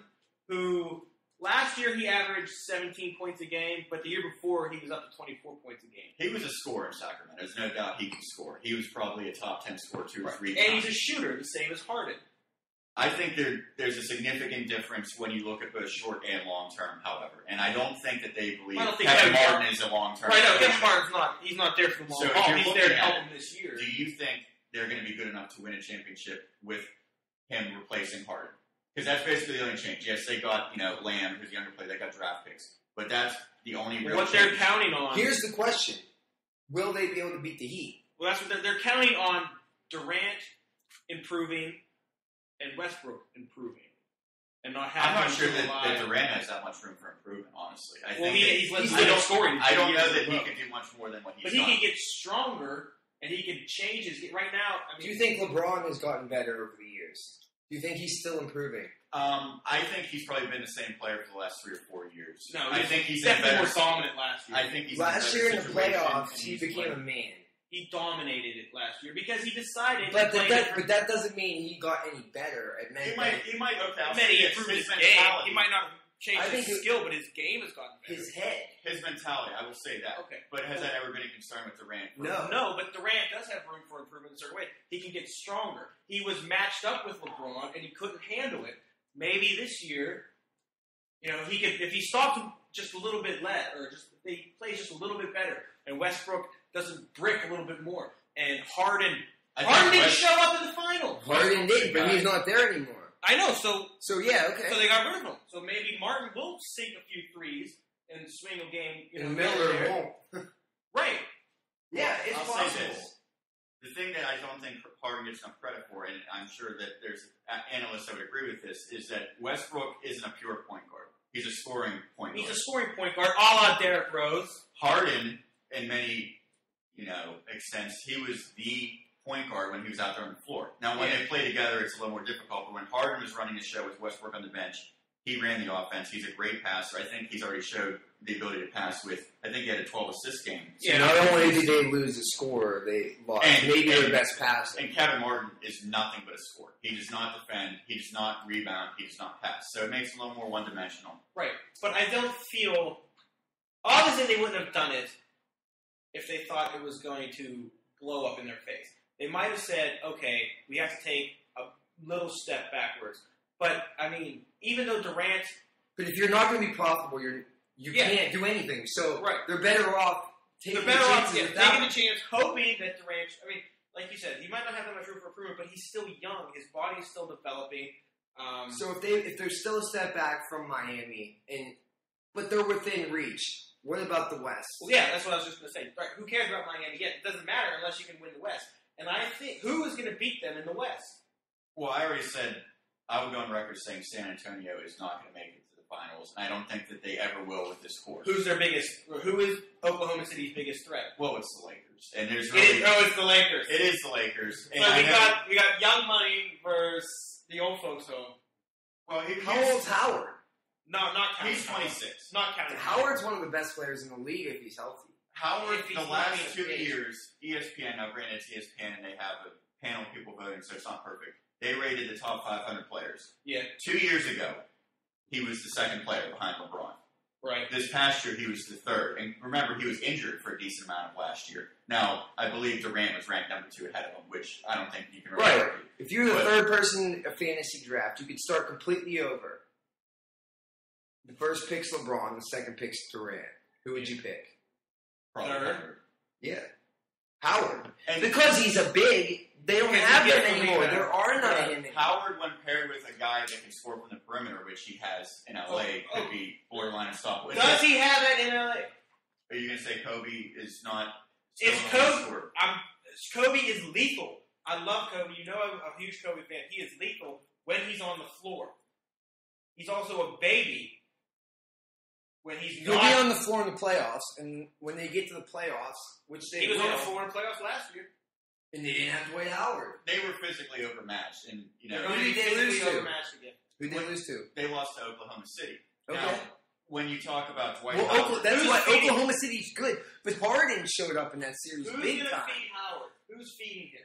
who last year he averaged 17 points a game, but the year before he was up to 24 points a game. He was a scorer in Sacramento. There's no doubt he could score. He was probably a top 10 scorer 2 or 3 And times. he's a shooter, the same as Harden. I think there's a significant difference when you look at both short and long term, however. And I don't think that they believe I don't think Kevin Kevin Martin is a long term. Right, no, Kevin Martin's he's not there for the long So if haul. you're He's looking there to at help it, him this year. Do you think they're going to be good enough to win a championship with him replacing Harden? Because that's basically the only change. Yes, they got, Lange, who's a younger player, they got draft picks. But that's the only real What they're change. counting on. Here's the question: will they be able to beat the Heat? Well, that's what they're counting on: Durant improving and Westbrook improving, and not having. I'm not sure to that rely- Durant has that much room for improvement, honestly. I Well, think he's that- still scoring. I don't know years that in a he row. could do much more than what he's But he done. can get stronger, and he can change his. Right now, I mean, Do you think LeBron has gotten better over the years? Do you think he's still improving? I think he's probably been the same player for the last 3 or 4 years. No, I think he's in a definitely better. more dominant last year. I think he's Last in a year in better the situation, playoffs, and he he's became a playing. man. He dominated it last year because he decided. But to play that, different- but that doesn't mean he got any better. It meant He might look out. He improved his game. He might not have changed I think his skill, but his game has gotten better. his head. His mentality, I will say that. Okay. But has that ever been a concern with Durant? No. But Durant does have room for improvement in a certain way. He can get stronger. He was matched up with LeBron, and he couldn't handle it. Maybe this year, he could, if he stops him just a little bit less, or just if he plays just a little bit better, and Westbrook doesn't brick a little bit more, and Harden didn't show up in the finals. Harden did, but he's not there anymore. I know, so Yeah, okay. they got rid of him. So maybe Martin will sink a few threes and swing a game. And Miller there. won't. Right. Yeah, it's I'll possible. say this. The thing that I don't think Harden gets enough credit for, and I'm sure that there's analysts that would agree with this, is that Westbrook isn't a pure point guard. He's a scoring point guard. He's a scoring point guard, a la Derrick Rose. Harden, in many, extents, he was the point guard when he was out there on the floor. Now, when they play together, it's a little more difficult, but when Harden was running the show with Westbrook on the bench, he ran the offense. He's a great passer. I think he's already showed the ability to pass with, I think he had a 12-assist game. So not only did they lose the score, they lost maybe their best passer. And Kevin Martin is nothing but a scorer. He does not defend. He does not rebound. He does not pass. So it makes him a little more one-dimensional. Right. But I don't feel... Obviously, they wouldn't have done it if they thought it was going to blow up in their face. They might have said, okay, we have to take a little step backwards. But, I mean, even though Durant... But if you're not going to be profitable, you can't do anything. So they're better off taking the chances without taking a chance, hoping that Durant... I mean, like you said, he might not have that much room for improvement, but he's still young. His body is still developing. So if they're still a step back from Miami, but they're within reach, what about the West? Well, yeah, that's what I was just going to say. Right, who cares about Miami yet? It doesn't matter unless you can win the West. And I think, who is going to beat them in the West? Well, I already said, I would go on record saying San Antonio is not going to make it to the finals. And I don't think that they ever will with this course. Who is Oklahoma City's biggest threat? Well, it's the Lakers. And there's it's the Lakers. It is the Lakers. So And we got young money versus the old folks home. Well, How old's Howard? No, not counting. He's 26. Not counting. Howard's one of the best players in the league if he's healthy. Howard, If he's the not last being 2 engaged. years, ESPN, now granted it's ESPN and they have a panel of people voting, so it's not perfect. They rated the top 500 players. Yeah. 2 years ago, he was the second player behind LeBron. Right. This past year, he was the third. And remember, he was injured for a decent amount of last year. Now, I believe Durant was ranked number 2 ahead of him, which I don't think you can really argue. If you're the third person in a fantasy draft, you could start completely over. The first pick's LeBron, the second pick's Durant. Who would you pick? Probably Third. Howard. Yeah. Howard. And Because he's a big, they don't have him anymore. There are none of him anymore. Howard, when paired with a guy that can score from the perimeter, which he has in LA, could be borderline unstoppable. Does he have that in LA? Are you going to say Kobe is not? It's Kobe. Kobe is lethal. I love Kobe. You know I'm a huge Kobe fan. He is lethal when he's on the floor. He's also a baby when he's He'll not. be on the floor in the playoffs, and when they get to the playoffs, which they He was will, on the floor in the playoffs last year. and they didn't have Dwight Howard. They were physically overmatched, and They're Who going to be did they lose physically to? overmatched again. Who did they lose to? they lost to Oklahoma City. Okay. Now, when you talk about Dwight Well, Howard, that's Who's why feeding- Oklahoma City's good, but Harden showed up in that series Who's big going to time. feed Howard? Who's feeding him?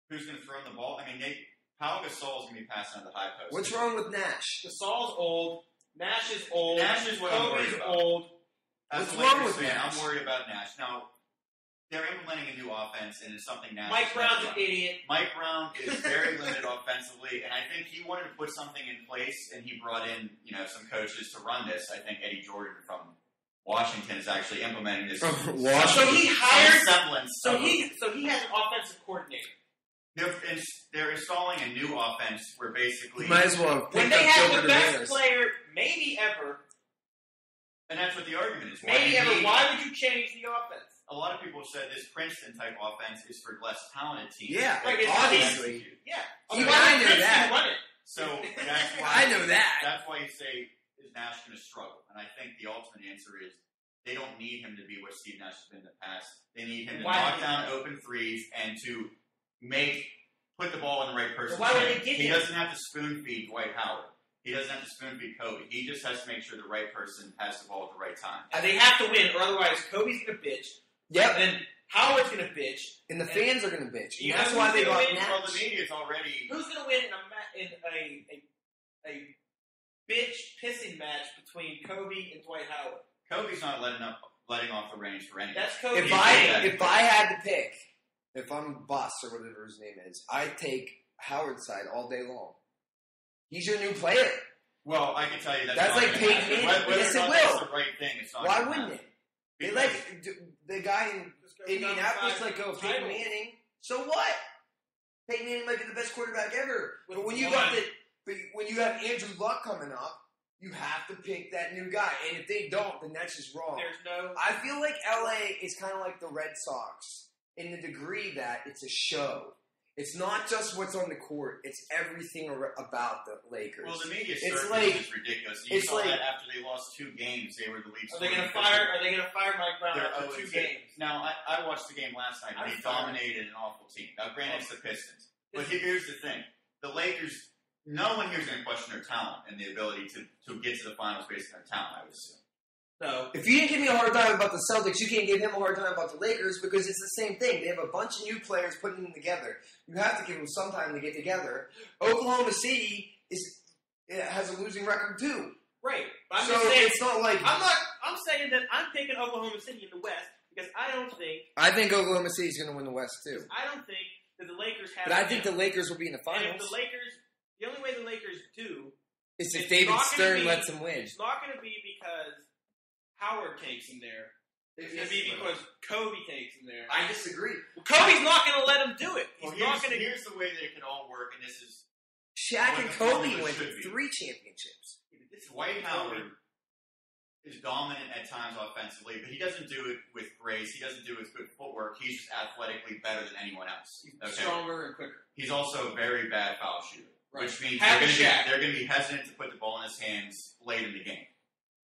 who's going to throw in the ball? I mean, Pau Gasol is going to be passing on the high post. What's wrong with Nash? Gasol's old. Nash is old. Nash is what I'm Kobe's worried about. old. As What's a wrong Lakers with fan, Nash? I'm worried about Nash. Now, they're implementing a new offense, and it's something Nash. Mike has Brown's never an done. idiot. Mike Brown is very limited offensively, and I think he wanted to put something in place, and he brought in, some coaches to run this. I think Eddie Jordan from Washington is actually implementing this. So he some hired. semblance. So of- he has an offensive coordinator. They're installing a new offense where basically, Might as well When pick they up have Gilbert the best Arenas. player, maybe ever, and that's what the argument is. maybe do you ever, need- why would you change the offense? A lot of people have said this Princeton type offense is for less talented teams. Yeah, Right, it's obviously. Yeah. Even Why I would knew Princeton that. run it? So that's why I know that. That's why you say, is Nash going to struggle? And I think the ultimate answer is they don't need him to be what Steve Nash has been in the past. They need him to Why knock would down open threes and to put the ball in the right person's why would hand. they get He him? doesn't have to spoon feed Dwight Howard. He doesn't have to spoon feed Kobe. He just has to make sure the right person has the ball at the right time. They have to win, or otherwise Kobe's going to bitch. Yep, Then Howard's going to bitch. and the fans are going to bitch. You And that's know why who's they gonna got win? Nash. Well, the media's already. Who's going to win in a bitch pissing match between Kobe and Dwight Howard? Kobe's not letting off the reins for anything. That's Kobe. If I had to pick, if I'm Boss or whatever his name is, I'd take Howard's side all day long. He's your new player. Well, I can tell you that's That's not like gonna Peyton happen. Manning. Whether Yes, or it not will. that's the right thing, it's not Why gonna wouldn't happen. it? They Because- the guy in Indianapolis let go of Peyton Manning. So what? Peyton Manning might be the best quarterback ever. But when you have Andrew Luck coming up, you have to pick that new guy. And if they don't, then that's just wrong. There's no. I feel like LA is kind of like the Red Sox in the degree that it's a show. It's not just what's on the court; it's everything about the Lakers. Well, the media It's circus like- is ridiculous. You it's saw like- that after they lost 2 games, they were the lead. Are they going to scoring fire? pitcher. Are they going to fire Mike Brown They're after 2 games? Now, I watched the game last night, and they dominated an awful team. Now, granted, it's the Pistons. But here's the thing. The Lakers, no one here is going to question their talent and the ability to get to the finals based on their talent, I would assume. No. If you didn't give me a hard time about the Celtics, you can't give him a hard time about the Lakers because it's the same thing. They have a bunch of new players putting them together. You have to give them some time to get together. Oklahoma City has a losing record too. Right. But I'm So just saying. it's not like I'm saying that I'm picking Oklahoma City in the West because I think Oklahoma City's going to win the West too. I don't think that the Lakers have. But I think the Lakers will be in the And if finals. the only way the Lakers do It's if it's David not gonna Stern be- lets them win. It's not going to be because Howard takes him there. It's going to be because Kobe takes him there. I disagree. Kobe's not going to let him do it. Well, He's not going to. here's the way that it could all work, and this is Shaq What and the Kobe formula went should be. 3 championships. Dwight Howard is dominant at times offensively, but he doesn't do it with grace. He doesn't do it with good footwork. He's just athletically better than anyone else. Okay? Stronger and quicker. He's also a very bad foul shooter, Right. which means Have they're Shaq. going to be hesitant to put the ball in his hands late in the game.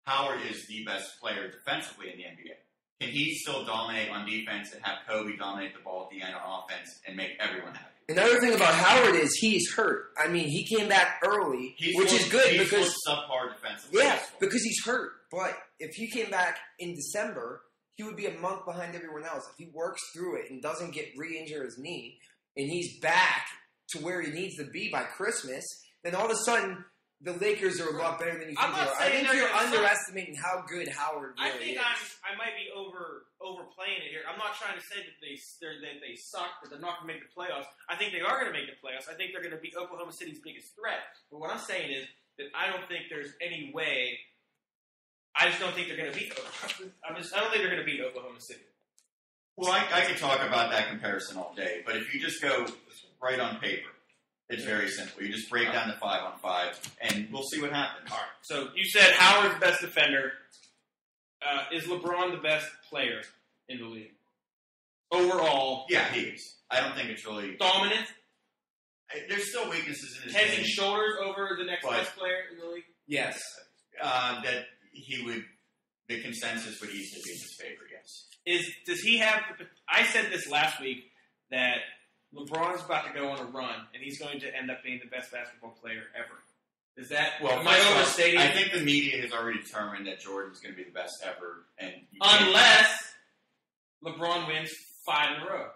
Howard is the best player defensively in the NBA. Can he still dominate on defense and have Kobe dominate the ball at the end on offense and make everyone happy? Another thing about Howard is he's hurt. I mean, he came back early, which is good he's because subpar defensively. yeah, because he's hurt. But if he came back in December, he would be a month behind everyone else. If he works through it and doesn't get re-injure his knee, and he's back to where he needs to be by Christmas, then all of a sudden the Lakers are a lot better than you think I'm they not are. I saying think they're you're gonna suck. underestimating how good Howard really I think is. I might be overplaying it here. I'm not trying to say that they suck, that they're not going to make the playoffs. I think they are going to make the playoffs. I think they're going to be Oklahoma City's biggest threat. But what I'm saying is that I don't think there's any way. I just don't think they're going to beat. I don't think they're going to beat Oklahoma City. Well, I could talk about that comparison all day, but if you just go right on paper, it's very simple. You just break down the 5-on-5, and we'll see what happens. All right. So you said Howard's the best defender. Is LeBron the best player in the league? Overall. Yeah, he is. I don't think it's really... Dominant? There's still weaknesses in his Head game. and shoulders over the next best player in the league? Yes. That he would... The consensus would easily be in his favor, yes. Does he have... I said this last week, that LeBron's about to go on a run, and he's going to end up being the best basketball player ever. Is that... Well, am I overstating? I think the media has already determined that Jordan's going to be the best ever, and unless LeBron wins 5 in a row.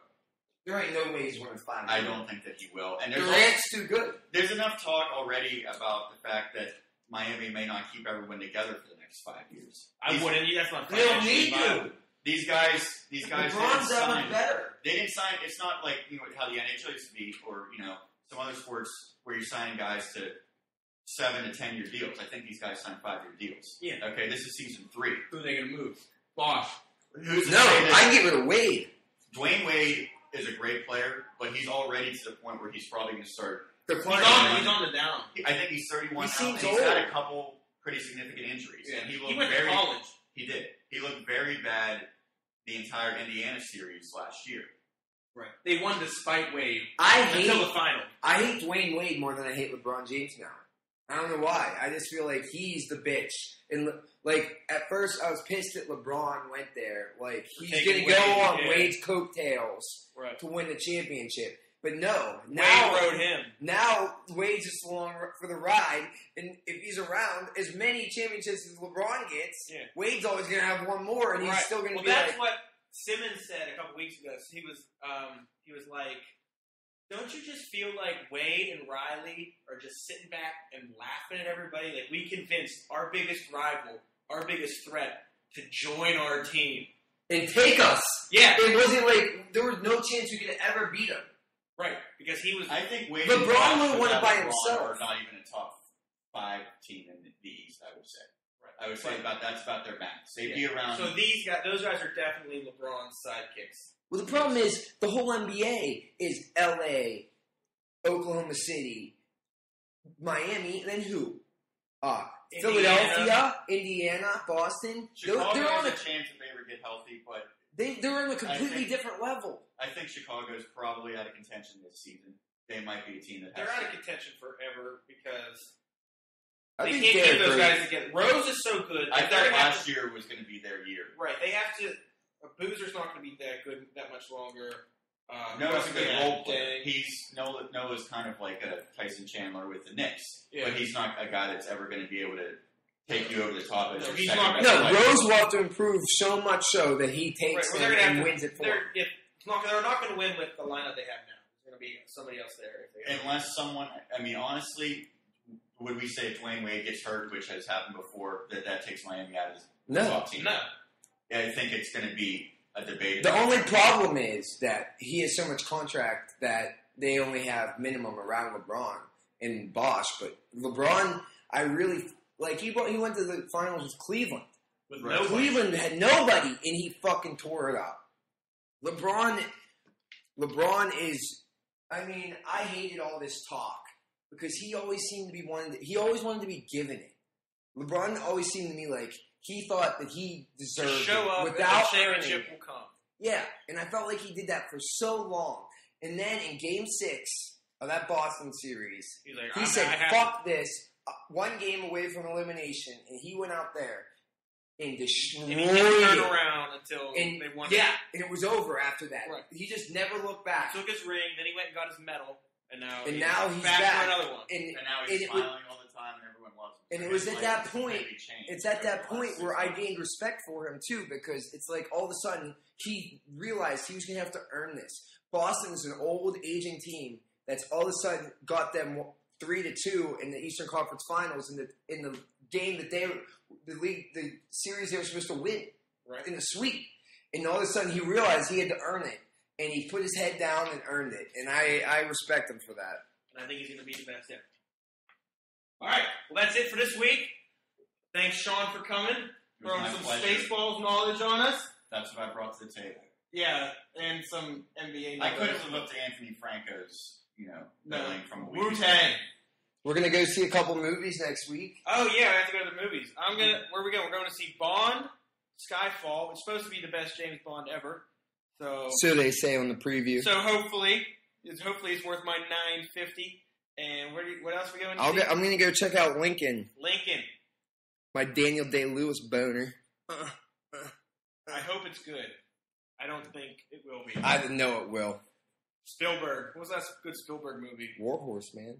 There ain't no way he's winning 5. I don't think that he will. And Durant's too good. There's enough talk already about the fact that Miami may not keep everyone together for the next 5 years. I wouldn't. That's not. They don't need to. These guys. LeBron's that much better. They didn't sign. It's not like how the NHL used to be, or some other sports where you're signing guys to 7 to 10 year deals. I think these guys signed 5-year deals. Yeah. Okay. This is season 3. Who are they going to move? Bosh. Who's to No, say that I can get rid of Wade. Dwayne Wade is a great player, but he's already to the point where he's probably going to start. He's on the down. I think he's 31 He now. seems He's had a old. couple pretty significant injuries. Yeah. And he He went to college. He did. He looked very bad the entire Indiana series last year. Right. They won despite Wade until the final. I hate Dwayne Wade more than I hate LeBron James now. I don't know why. I just feel like he's the bitch. And at first, I was pissed that LeBron went there. Like he's going to go on Wade's coattails to win the championship. But no, now Wade rode him. Now Wade's just along for the ride, and if he's around, as many championships as LeBron gets, Wade's always going to have one more, and he's still going to be that's what Simmons said a couple weeks ago. So he was like, don't you just feel like Wade and Riley are just sitting back and laughing at everybody? Like, we convinced our biggest rival, our biggest threat, to join our team. And take us. Yeah. It wasn't like, there was no chance we could ever beat him. Right, because he was... I think Wade LeBron would have won it by himself. himself. Are not even a top 5 team in the East, I would say. Right. I would say that's about their max. They'd be around... So those guys are definitely LeBron's sidekicks. Well, the problem is, the whole NBA is LA, Oklahoma City, Miami, and then who? Philadelphia, Indiana, Boston. Chicago they're on has a chance if they ever get healthy, but... They're on a completely different level. I think Chicago's probably out of contention this season. They might be a team that they're out of contention forever because I they think can't keep those guys together. Rose is so good. I thought last year was going to be their year. Right. They have to. Boozer's not going to be that good that much longer. Noah's a good role player. Noah's kind of like a Tyson Chandler with the Knicks, but he's not a guy that's ever going to be able to take you over the top. As he's not. No, Rose will have to improve so much so that he takes it and wins it for him. They're not going to win with the lineup they have now. There's going to be somebody else there. Unless someone, I mean, honestly, would we say if Dwayne Wade gets hurt, which has happened before, that takes Miami out of the top team? No. Yeah, I think it's going to be a debate. The only problem is that he has so much contract that they only have minimum around LeBron and Bosh. But LeBron, I really like. He went to the finals with Cleveland. Cleveland had nobody, and he fucking tore it up. LeBron is. I mean, I hated all this talk because he always seemed to be he always wanted to be given it. LeBron always seemed to me like he thought that he deserved to show up without the championship will come. Yeah, and I felt like he did that for so long. And then in Game 6 of that Boston series, he said, fuck this. 1 game away from elimination, and he went out there and destroyed it. And he didn't turn around until they won. Yeah, and it was over after that. Right. He just never looked back. Took his ring, then he went and got his medal, and now he's back for another one. And now he's smiling all the time, and everyone loves him. And it was at that point. It's at that point where I gained respect for him too, because it's like all of a sudden he realized he was going to have to earn this. Boston's an old, aging team that's all of a sudden got them 3-2 in the Eastern Conference Finals in the game that the series they were supposed to win in the sweep. And all of a sudden he realized he had to earn it. And he put his head down and earned it. And I respect him for that. And I think he's going to be the best ever. All right. Well, that's it for this week. Thanks, Sean, for coming. Throwing some Spaceballs knowledge on us. That's what I brought to the table. Yeah, and some NBA knowledge. I could have looked at Anthony Franco's, billing from a week Wu-Tang. We're going to go see a couple movies next week. Oh, yeah, I have to go to the movies. Where are we going? We're going to see Bond, Skyfall. It's supposed to be the best James Bond ever. So they say on the preview. So hopefully it's worth my $9.50. And what else are we going to see? I'm going to go check out Lincoln. My Daniel Day-Lewis boner. I hope it's good. I don't think it will be. I know it will. Spielberg. What was that good Spielberg movie? War Horse, man.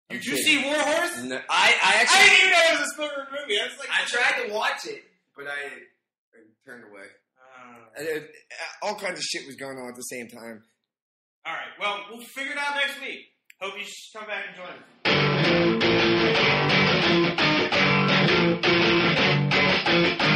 Did you see War Horse? No, I didn't even know it was a Spielberg movie. I tried to watch it, but I turned away. All kinds of shit was going on at the same time. All right. Well, we'll figure it out next week. Hope you come back and join us.